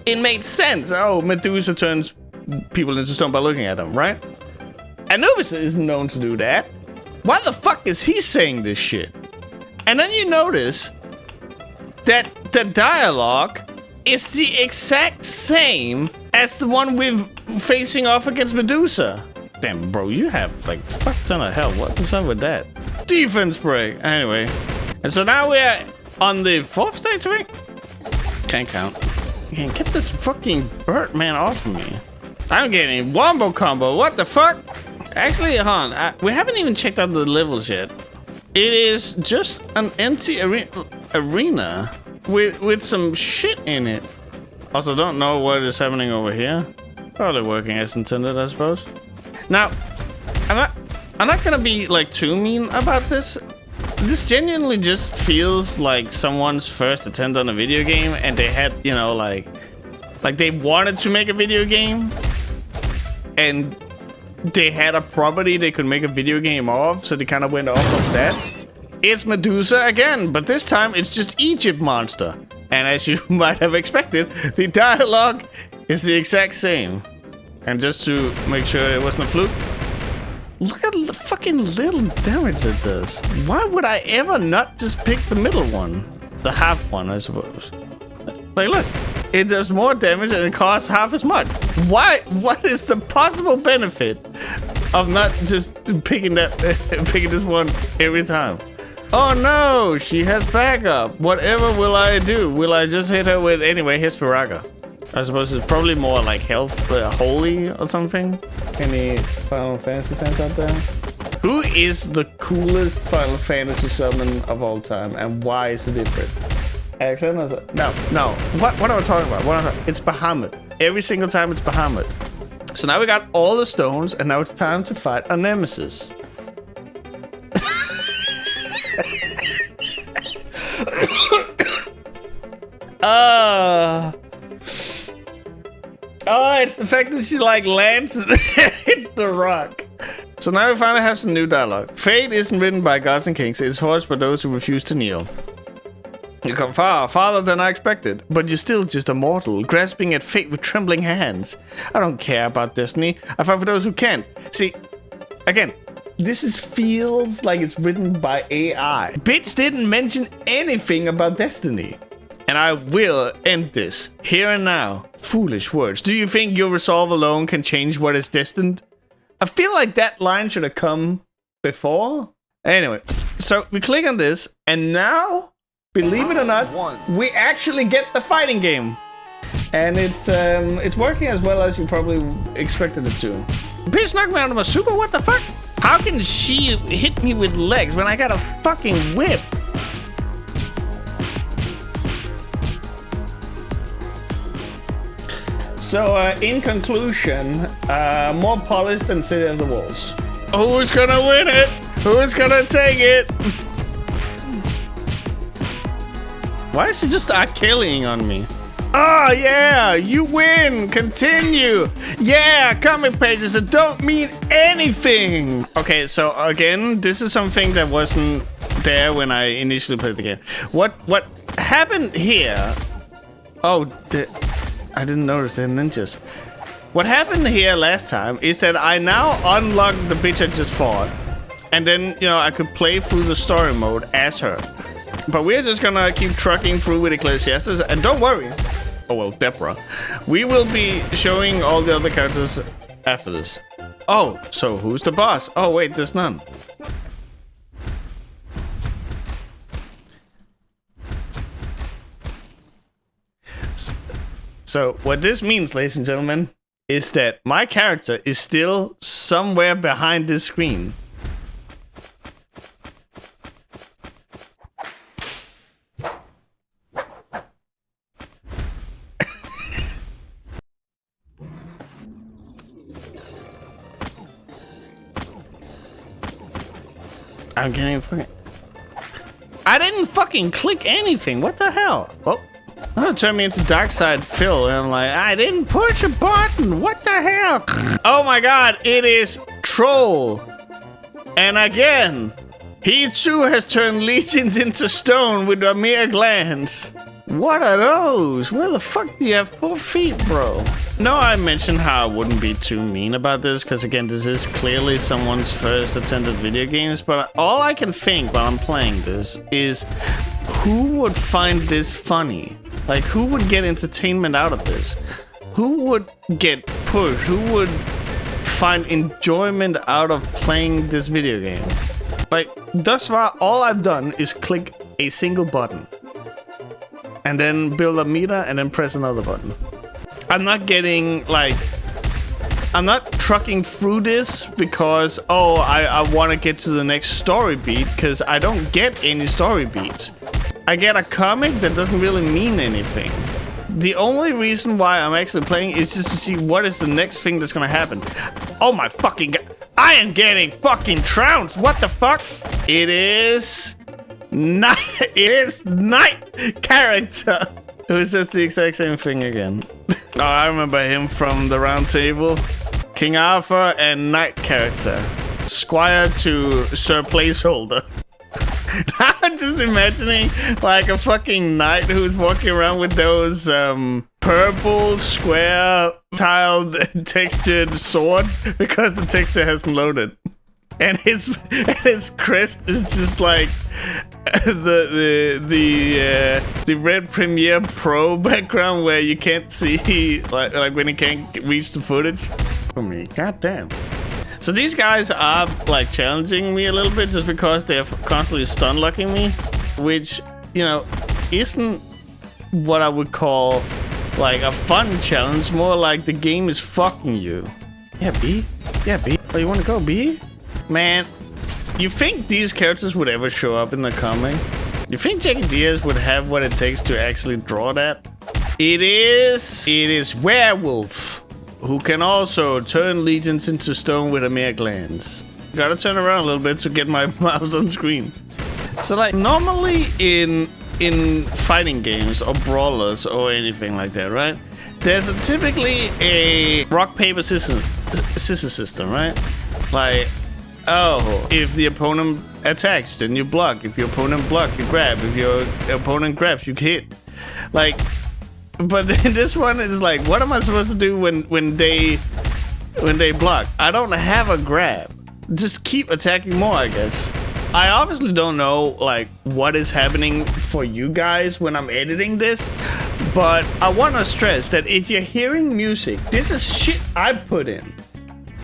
it made sense. Oh, Medusa turns people into stone by looking at them, right? Anubis isn't known to do that. Why the fuck is he saying this shit? And then you notice that the dialogue is the exact same as the one with facing off against Medusa. Damn, bro, you have like fuck ton of hell. What is up with that? Defense break. Anyway, and so now we're on the 4th stage, I think. Can't count. Can't get this fucking bird man off of me. I'm getting wombo combo. What the fuck? Actually, hon, we haven't even checked out the levels yet. It is just an empty arena with some shit in it. Also, don't know what is happening over here. Probably working as intended, I suppose. Now, I'm I'm not gonna be like too mean about this. This genuinely just feels like someone's first attempt on a video game, and they had, you know, like they wanted to make a video game, and they had a property they could make a video game of, so they kind of went off of that. It's Medusa again, but this time it's just Egypt monster. And as you might have expected, the dialogue is the exact same. And just to make sure it wasn't a fluke, look at the fucking little damage it does. Why would I ever not just pick the middle one? The half one, I suppose. Like, look, it does more damage and it costs half as much. Why? What is the possible benefit of not just picking this one every time? Oh no, she has backup. Whatever will I do? Will I just hit her with, anyway, his Firaga? I suppose it's probably more like health, holy or something. Any Final Fantasy fans out there? Who is the coolest Final Fantasy summon of all time, and why is it different? No. What am I talking about? It's Bahamut. Every single time it's Bahamut. So now we got all the stones, and now it's time to fight a nemesis. Oh, it's the fact that she like lands. It's the rock. So now we finally have some new dialogue. Fate isn't written by gods and kings. It's forged by those who refuse to kneel. You come far, farther than I expected, but you're still just a mortal, grasping at fate with trembling hands. I don't care about destiny. I fight for those who can't. See, again, this feels like it's written by AI. Bitch didn't mention anything about destiny. And I will end this here and now. Foolish words. Do you think your resolve alone can change what is destined? I feel like that line should have come before. Anyway, so we click on this, and now, believe it or not, we actually get the fighting game. And it's working as well as you probably expected it to. Bitch knocked me out of my super, what the fuck? How can she hit me with legs when I got a fucking whip? So, in conclusion, more polished than City of the Walls. Who's gonna win it? Who's gonna take it? Why is she just killing on me? Oh, yeah, you win. Continue. Yeah, comic pages that don't mean anything. Okay, so again, this is something that wasn't there when I initially played the game. What happened here? Oh, I didn't notice they're ninjas. What happened here last time is that I now unlocked the bitch I just fought. And then, you know, I could play through the story mode as her. But we're just gonna keep trucking through with Ecclesiastes. And don't worry. Oh, well, Deborah. We will be showing all the other characters after this. Oh, so who's the boss? Oh, wait, there's none. So what this means, ladies and gentlemen, is that my character is still somewhere behind this screen. I'm getting fucking... I didn't fucking click anything. What the hell? Oh. Oh, it turned me into Dark Side Phil, and I'm like, I didn't push a button. What the hell? Oh my god, it is Troll. And again, he too has turned legions into stone with a mere glance. What are those? Where the fuck do you have 4 feet, bro? No, I mentioned how I wouldn't be too mean about this, because again, this is clearly someone's first attempt at video games, but all I can think while I'm playing this is, who would find this funny? Like, who would get entertainment out of this? Who would get pushed? Who would find enjoyment out of playing this video game? Like, thus far, all I've done is click a single button. And then build a meter and then press another button. I'm not getting, like... I'm not trucking through this because, oh, I want to get to the next story beat, because I don't get any story beats. I get a comic that doesn't really mean anything. The only reason why I'm actually playing is just to see what is the next thing that's gonna happen. Oh my fucking god. I am getting fucking trounced. What the fuck? It is night. It is night character who says the exact same thing again. Oh, I remember him from the round table. King Arthur and knight character. Squire to Sir Placeholder. I'm just imagining like a fucking knight who's walking around with those purple square tiled textured swords because the texture hasn't loaded, and his crest is just like the red Premiere Pro background where you can't see like when you can't reach the footage. For me, goddamn. So these guys are like challenging me a little bit just because they're constantly stun locking me, which, you know, isn't what I would call like a fun challenge, more like the game is fucking you. Yeah, B. Yeah, B. Oh, you want to go, B? Man, you think these characters would ever show up in the comic? You think Jackie Diaz would have what it takes to actually draw that? It is Werewolf, who can also turn legions into stone with a mere glance. Gotta turn around a little bit to get my mouse on screen. So like normally in fighting games or brawlers or anything like that, right? There's typically a rock, paper, scissors system, right? Like, oh, if the opponent attacks, then you block. If your opponent blocks, you grab. If your opponent grabs, you hit. Like, but then this one is like, what am I supposed to do when they block? I don't have a grab. Just keep attacking more, I guess. I obviously don't know like what is happening for you guys when I'm editing this, but I want to stress that if you're hearing music, this is shit I put in.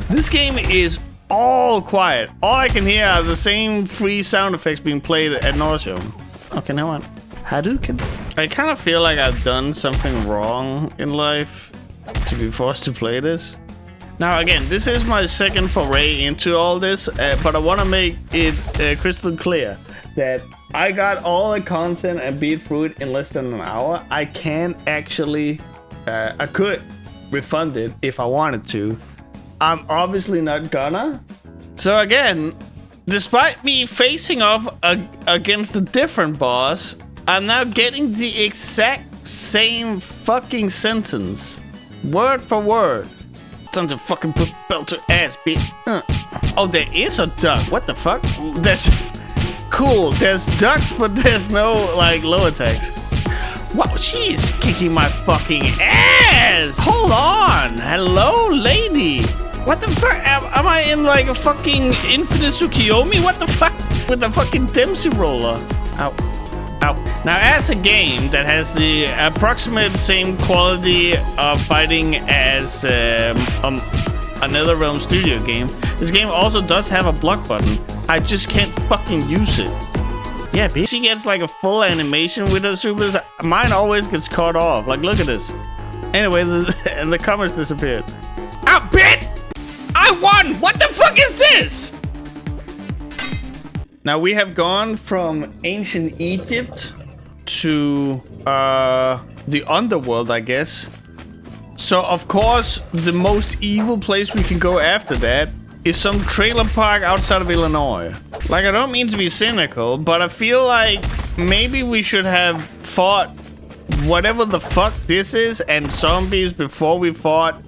This game is all quiet. All I can hear are the same free sound effects being played ad nauseum. Okay, now what? Hadouken? I kind of feel like I've done something wrong in life to be forced to play this. Now again, this is my second foray into all this, but I want to make it crystal clear that I got all the content and beat through it in less than an hour. I can actually, I could refund it if I wanted to. I'm obviously not gonna. So again, despite me facing off against a different boss, I'm now getting the exact same fucking sentence, word for word. Time to fucking put belt to ass, bitch. Oh, there is a duck. What the fuck? That's cool. There's ducks, but there's no like low attacks. Wow, she is kicking my fucking ass. Hold on. Hello, lady. What the fuck? Am I in like a fucking Infinite Tsukiyomi? What the fuck? With the fucking Dempsey roller. Ow. Ow. Now, as a game that has the approximate same quality of fighting as another Realm Studio game, this game also does have a block button. I just can't fucking use it. Yeah, bitch. She gets like a full animation with her supers. Mine always gets cut off. Like, look at this. Anyway, and the comments disappeared. Ow, bitch! I won! What the fuck is this? Now we have gone from ancient Egypt to the underworld, I guess. So of course, the most evil place we can go after that is some trailer park outside of Illinois. Like, I don't mean to be cynical, but I feel like maybe we should have fought whatever the fuck this is and zombies before we fought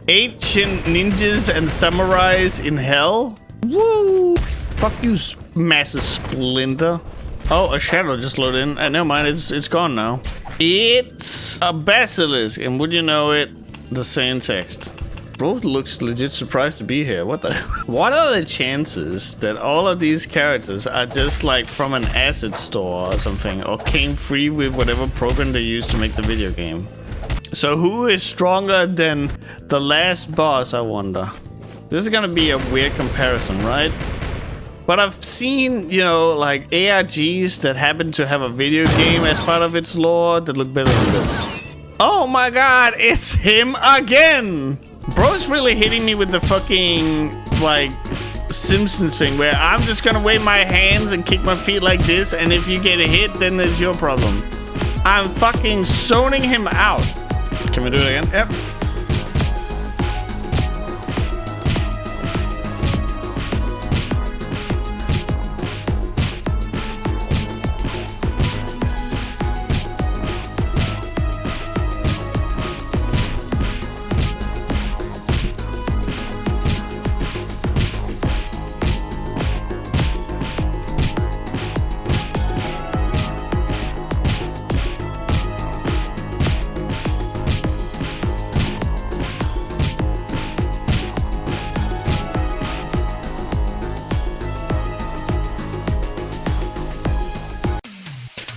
ancient ninjas and samurais in hell. Woo! Fuck you, massive splinter. Oh, a shadow just loaded in. Never mind, it's gone now. It's a basilisk, and would you know it, the same text. Bro looks legit surprised to be here. What the? What are the chances that all of these characters are just like from an asset store or something, or came free with whatever program they used to make the video game? So who is stronger than the last boss, I wonder? This is gonna be a weird comparison, right? But I've seen, you know, like ARGs that happen to have a video game as part of its lore that look better than this. Oh my god, it's him again! Bro's really hitting me with the fucking, like, Simpsons thing where I'm just gonna wave my hands and kick my feet like this, and if you get a hit, then it's your problem. I'm fucking zoning him out. Can we do it again? Yep.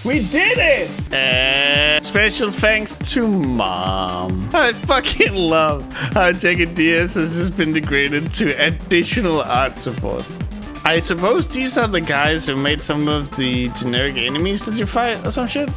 We did it! And special thanks to Mom. I fucking love how Jacob Diaz has just been degraded to additional art support. I suppose these are the guys who made some of the generic enemies that you fight or some shit?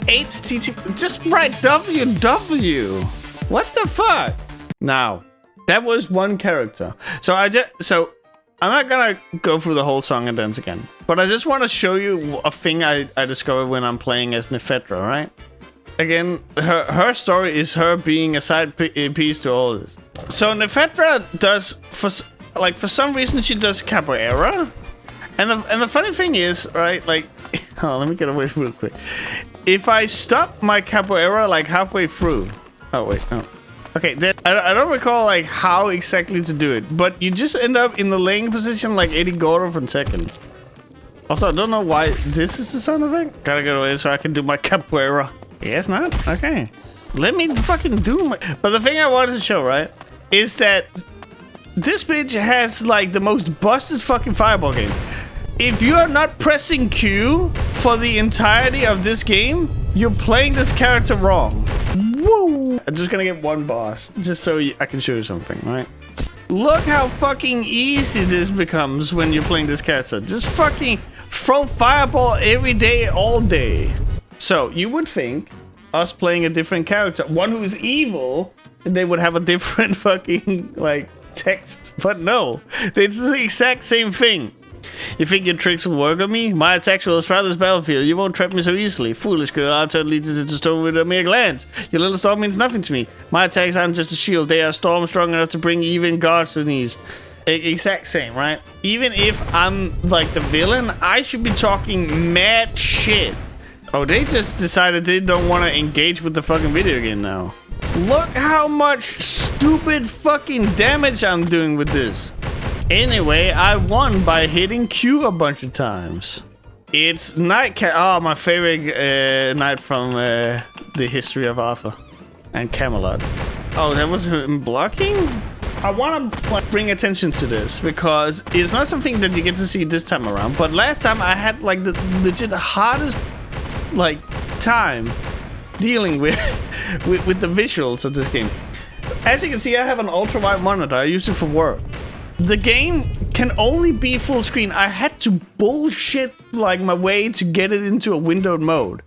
HTTP. Just write WW. What the fuck? Now, that was one character. So I'm not gonna go through the whole song and dance again, but I just want to show you a thing I discovered when I'm playing as Nefetra, right? Again, her story is her being a side piece to all of this. So Nefetra does, for some reason, she does capoeira. And the funny thing is, right, like, oh, let me get away real quick. If I stop my capoeira like halfway through, oh wait, no. Okay, I don't recall like how exactly to do it, but you just end up in the laying position like 80 Gordo per second. Also, I don't know why this is the sound effect. Gotta get away so I can do my capoeira. Yes, not? Okay. Let me fucking do my... But the thing I wanted to show, right, is that this bitch has like the most busted fucking fireball game. If you are not pressing Q for the entirety of this game, you're playing this character wrong. Woo! I'm just gonna get one boss, just so I can show you something, right? Look how fucking easy this becomes when you're playing this character. Just fucking throw fireball every day, all day. So, you would think us playing a different character, one who's evil, they would have a different fucking, like, text. But no, it's the exact same thing. You think your tricks will work on me? My attacks will destroy this battlefield. You won't trap me so easily. Foolish girl, I'll turn legions into stone with a mere glance. Your little storm means nothing to me. My attacks aren't just a shield. They are storm strong enough to bring even gods to knees. Exact same, right? Even if I'm like the villain, I should be talking mad shit. Oh, they just decided they don't want to engage with the fucking video game now. Look how much stupid fucking damage I'm doing with this. Anyway, I won by hitting Q a bunch of times. It's oh, my favorite knight from the history of Arthur and Camelot. Oh, that was him blocking? I want to bring attention to this because it's not something that you get to see this time around. But last time I had like the legit hardest like time dealing with the visuals of this game. As you can see, I have an ultra-wide monitor. I use it for work. The game can only be full screen. I had to bullshit like my way to get it into a windowed mode.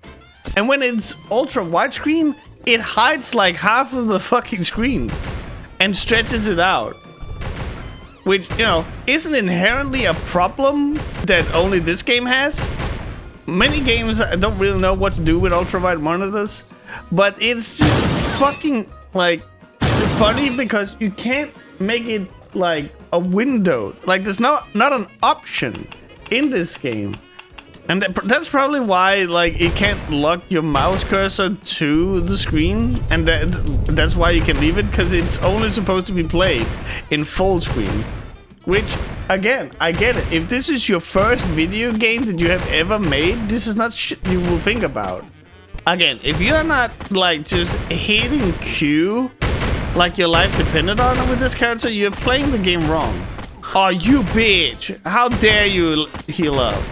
And when it's ultra widescreen, it hides like half of the fucking screen and stretches it out. Which, you know, isn't inherently a problem that only this game has. Many games don't really know what to do with ultra wide monitors, but it's just fucking like funny because you can't make it like a window. Like there's not an option in this game, and that's probably why like it can't lock your mouse cursor to the screen, and that's why you can leave it, because it's only supposed to be played in full screen. Which again, I get it. If this is your first video game that you have ever made, this is not shit you will think about. Again, if you're not like just hitting Q like your life depended on it with this character, you're playing the game wrong. Oh, you bitch. How dare you heal up.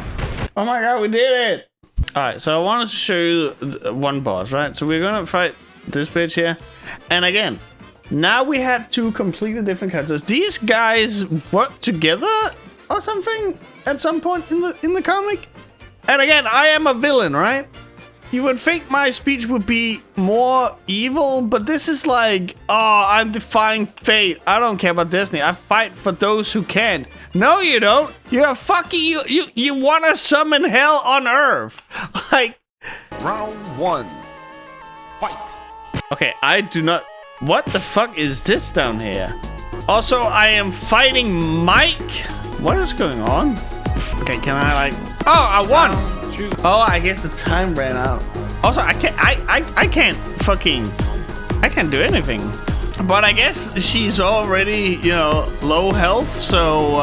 Oh my god, we did it. Alright, so I wanted to show you one boss, right? So we're gonna fight this bitch here. And again, now we have two completely different characters. These guys work together or something at some point in the comic. And again, I am a villain, right? You would think my speech would be more evil, but this is like, oh, I'm defying fate. I don't care about Disney. I fight for those who can. No, you don't. You're fucking, you want to summon hell on Earth. Like. Round one. Fight. Okay, I do not. What the fuck is this down here? Also, I am fighting Mike. What is going on? Okay, can I like? Oh, I won. Oh, I guess the time ran out. Also, I can't fucking, I can't do anything. But I guess she's already, you know, low health. So,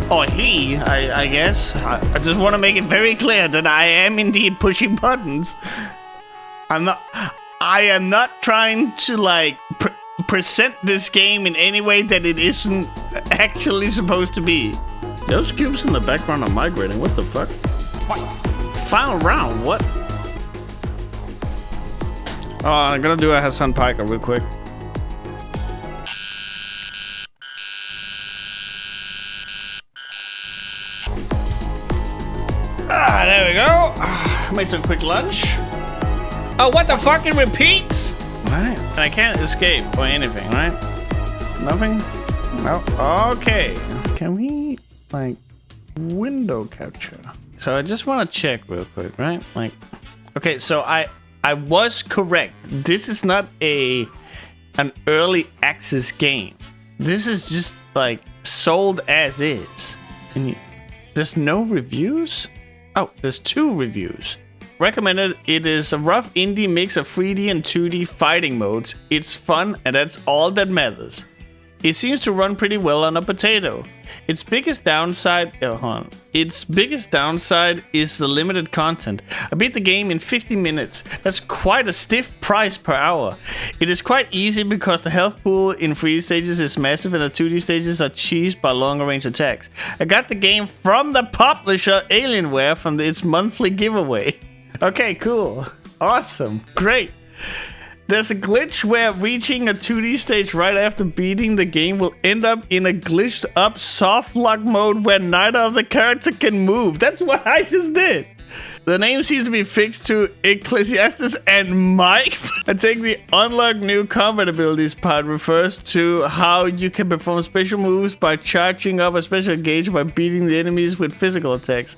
or he, I guess. I just want to make it very clear that I am indeed pushing buttons. I am not trying to like present this game in any way that it isn't actually supposed to be. Those cubes in the background are migrating. What the fuck? Fight. Final round. What? Oh, I'm gonna do a Hassan Piker real quick. Ah, there we go. Made some quick lunch. Oh, what the fuck? It repeats? Right. And I can't escape or anything, right? Nothing? No. Okay. Can we, like, window capture? So I just want to check real quick, right? Like, okay, so I was correct. This is not an early access game. This is just, like, sold as is. There's no reviews? Oh, there's 2 reviews. Recommended. It is a rough indie mix of 3D and 2D fighting modes. It's fun, and that's all that matters. It seems to run pretty well on a potato. Its biggest downside is the limited content. I beat the game in 50 minutes. That's quite a stiff price per hour. It is quite easy because the health pool in 3D stages is massive and the 2D stages are cheesed by longer range attacks. I got the game from the publisher Alienware from its monthly giveaway. Okay, cool. Awesome. Great. There's a glitch where reaching a 2D stage right after beating the game will end up in a glitched up soft lock mode where neither of the character can move. That's what I just did. The name seems to be fixed to Ecclesiastes and Mike. I take the unlock new combat abilities part refers to how you can perform special moves by charging up a special gauge by beating the enemies with physical attacks.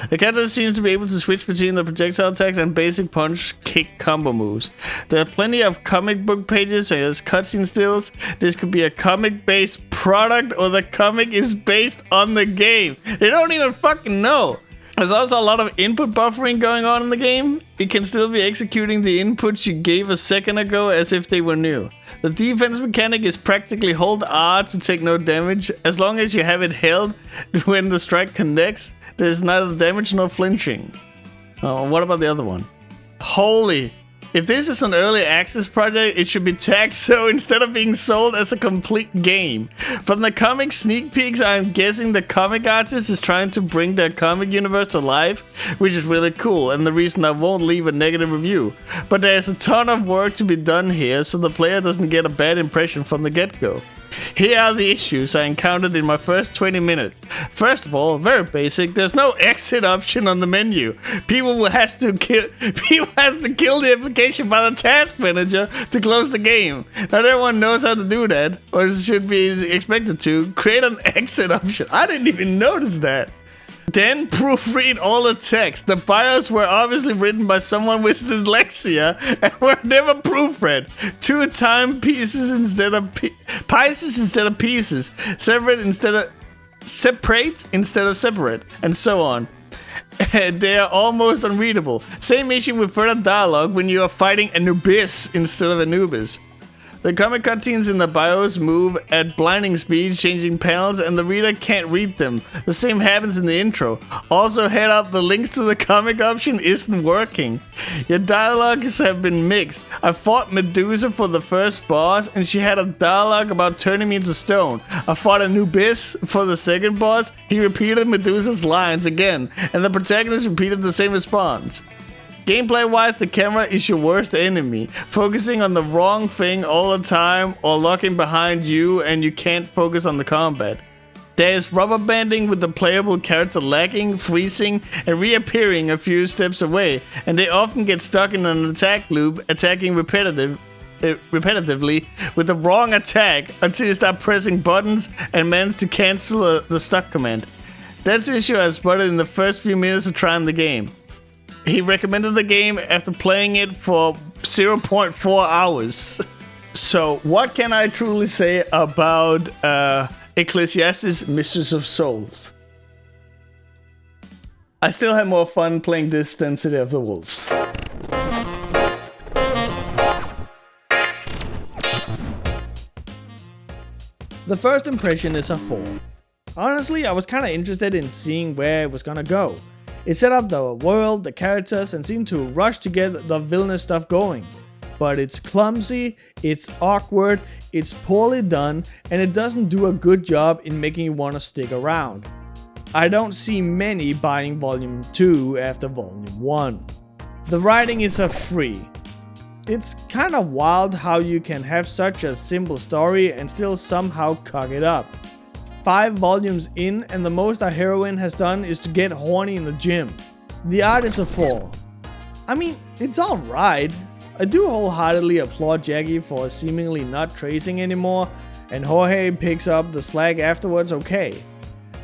The character seems to be able to switch between the projectile attacks and basic punch kick combo moves. There are plenty of comic book pages and there's cutscene stills. This could be a comic based product or the comic is based on the game. They don't even fucking know. There's also a lot of input buffering going on in the game. You can still be executing the inputs you gave a second ago as if they were new. The defense mechanic is practically hold R to take no damage. As long as you have it held when the strike connects, there's neither damage nor flinching. Oh, what about the other one? Holy... If this is an early access project, it should be tagged so instead of being sold as a complete game. From the comic sneak peeks, I'm guessing the comic artist is trying to bring their comic universe to life, which is really cool, and the reason I won't leave a negative review. But there's a ton of work to be done here, so the player doesn't get a bad impression from the get-go. Here are the issues I encountered in my first 20 minutes. First of all, very basic, there's no exit option on the menu. People has to kill the application by the task manager to close the game. Not everyone knows how to do that, or should be expected to. Create an exit option. I didn't even notice that. Then proofread all the text. The bios were obviously written by someone with dyslexia and were never proofread. 2 time pieces instead of pieces. Separate instead of separate, and so on. They are almost unreadable. Same issue with further dialogue when you are fighting Anubis instead of Anubis. The comic cutscenes in the bios move at blinding speed, changing panels, and the reader can't read them. The same happens in the intro. Also, head up, the links to the comic option isn't working. Your dialogues have been mixed. I fought Medusa for the first boss, and she had a dialogue about turning me into stone. I fought Anubis for the second boss. He repeated Medusa's lines again, and the protagonist repeated the same response. Gameplay-wise, the camera is your worst enemy, focusing on the wrong thing all the time or locking behind you and you can't focus on the combat. There is rubber banding with the playable character lagging, freezing, and reappearing a few steps away, and they often get stuck in an attack loop, attacking repetitively with the wrong attack until you start pressing buttons and manage to cancel the stuck command. That's the issue I spotted in the first few minutes of trying the game. He recommended the game after playing it for 0.4 hours. So, what can I truly say about Ecclesiastes Mistress of Souls? I still had more fun playing this than City of the Wolves. The first impression is a 4. Honestly, I was kinda interested in seeing where it was gonna go. It set up the world, the characters, and seemed to rush to get the villainous stuff going. But it's clumsy, it's awkward, it's poorly done, and it doesn't do a good job in making you want to stick around. I don't see many buying Volume 2 after Volume 1. The writing is a 3. It's kind of wild how you can have such a simple story and still somehow cock it up. 5 volumes in, and the most our heroine has done is to get horny in the gym. The art is a 4. I mean, it's alright. I do wholeheartedly applaud Jackie for seemingly not tracing anymore, and Jorge picks up the slack afterwards okay.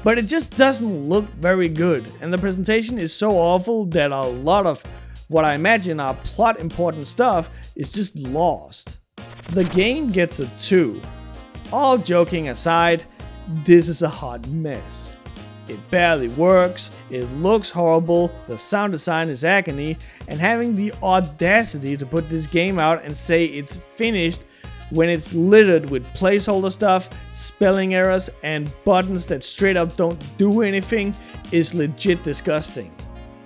But it just doesn't look very good, and the presentation is so awful that a lot of what I imagine are plot important stuff is just lost. The game gets a 2. All joking aside, this is a hot mess. It barely works, it looks horrible, the sound design is agony, and having the audacity to put this game out and say it's finished when it's littered with placeholder stuff, spelling errors, and buttons that straight up don't do anything is legit disgusting.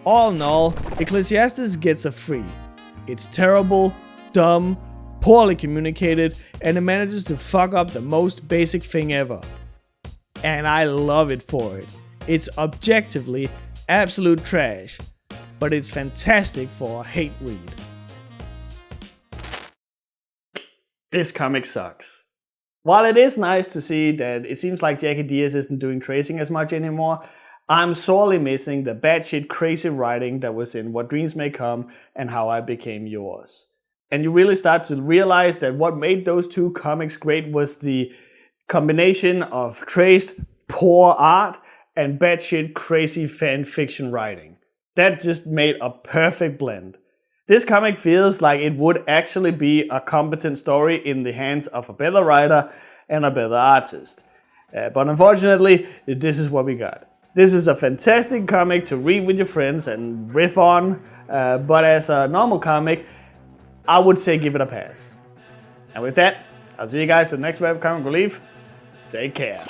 All in all, Ecclesiastes gets a 3. It's terrible, dumb, poorly communicated, and it manages to fuck up the most basic thing ever. And I love it for it. It's objectively absolute trash, but it's fantastic for a hate read. This comic sucks. While it is nice to see that it seems like Jackie Diaz isn't doing tracing as much anymore, I'm sorely missing the batshit crazy writing that was in What Dreams May Come and How I Became Yours. And you really start to realize that what made those 2 comics great was the combination of traced, poor art and batshit crazy fan fiction writing. That just made a perfect blend. This comic feels like it would actually be a competent story in the hands of a better writer and a better artist. But unfortunately, this is what we got. This is a fantastic comic to read with your friends and riff on, but as a normal comic, I would say give it a pass. And with that, I'll see you guys in the next Webcomic Relief. Take care.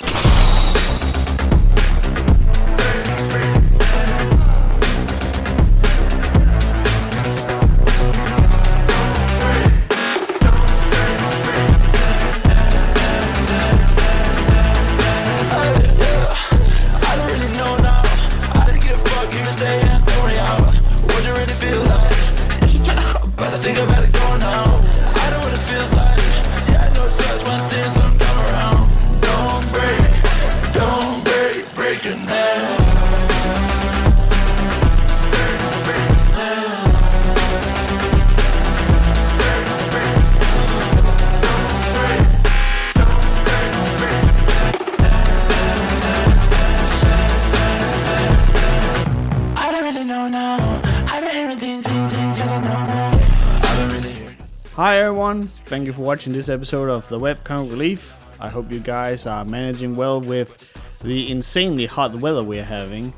Hi everyone, thank you for watching this episode of the Webcomic Relief. I hope you guys are managing well with the insanely hot weather we're having.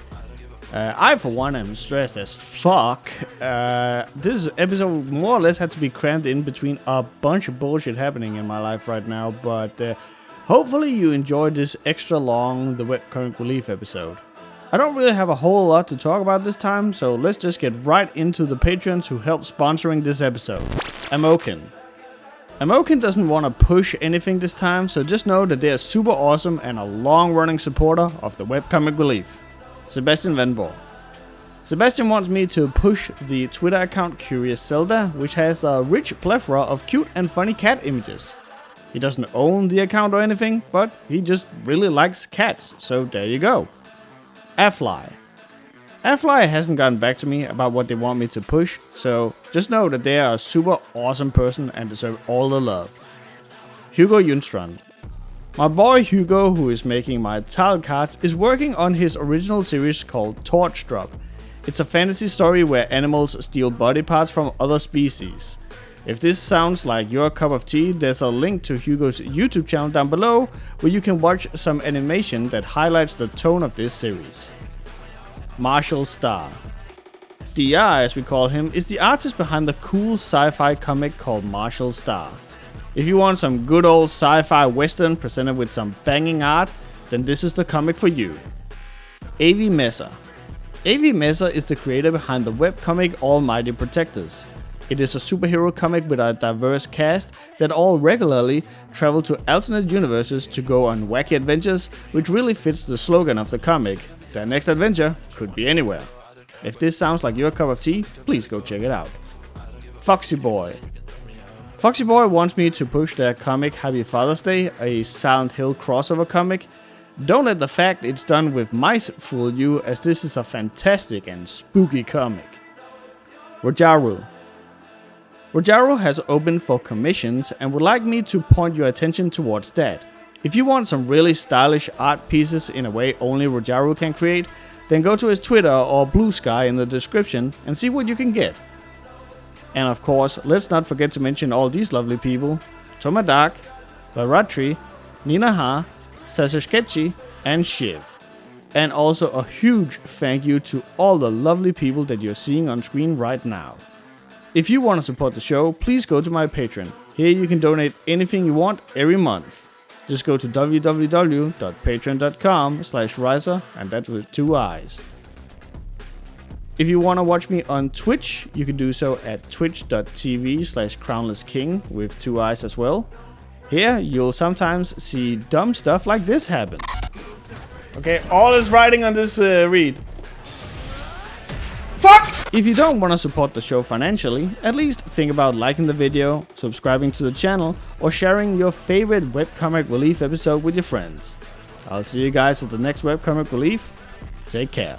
I for one am stressed as fuck. This episode more or less had to be crammed in between a bunch of bullshit happening in my life right now, but hopefully you enjoyed this extra long The Webcomic Relief episode. I don't really have a whole lot to talk about this time, so let's just get right into the patrons who helped sponsoring this episode. Amocin. Amocin doesn't want to push anything this time, so just know that they are super awesome and a long-running supporter of the Webcomic Relief. Sebastian Vandborg. Sebastian wants me to push the Twitter account Curious Zelda, which has a rich plethora of cute and funny cat images. He doesn't own the account or anything, but he just really likes cats, so there you go. Athlai. Athlai hasn't gotten back to me about what they want me to push, so just know that they are a super awesome person and deserve all the love. Hugo Junstrand. My boy Hugo, who is making my tile cards, is working on his original series called Torch Drop. It's a fantasy story where animals steal body parts from other species. If this sounds like your cup of tea, there's a link to Hugo's YouTube channel down below where you can watch some animation that highlights the tone of this series. Marshall Starr. Diaz, as we call him, is the artist behind the cool sci-fi comic called Marshall Starr. If you want some good old sci-fi western presented with some banging art, then this is the comic for you. A.V. Messer. A.V. Messer is the creator behind the webcomic Almighty Protectors. It is a superhero comic with a diverse cast that all regularly travel to alternate universes to go on wacky adventures, which really fits the slogan of the comic. Their next adventure could be anywhere. If this sounds like your cup of tea, please go check it out. Foxy Boy. Foxy Boy wants me to push their comic Happy Father's Day, a Silent Hill crossover comic. Don't let the fact it's done with mice fool you, as this is a fantastic and spooky comic. Rojaru has opened for commissions and would like me to point your attention towards that. If you want some really stylish art pieces in a way only Rojaru can create, then go to his Twitter or Blue Sky in the description and see what you can get. And of course, let's not forget to mention all these lovely people: Tomadak, Varatri, Ninaha, Sasashkechi, and Shiv. And also a huge thank you to all the lovely people that you're seeing on screen right now. If you want to support the show, please go to my Patreon. Here you can donate anything you want every month. Just go to www.patreon.com/riser, and that's with 2 eyes. If you want to watch me on Twitch, you can do so at twitch.tv/crownlessking with 2 eyes as well. Here, you'll sometimes see dumb stuff like this happen. Okay, all is riding on this read. Fuck! If you don't want to support the show financially, at least think about liking the video, subscribing to the channel, or sharing your favorite Webcomic Relief episode with your friends. I'll see you guys at the next Webcomic Relief. Take care.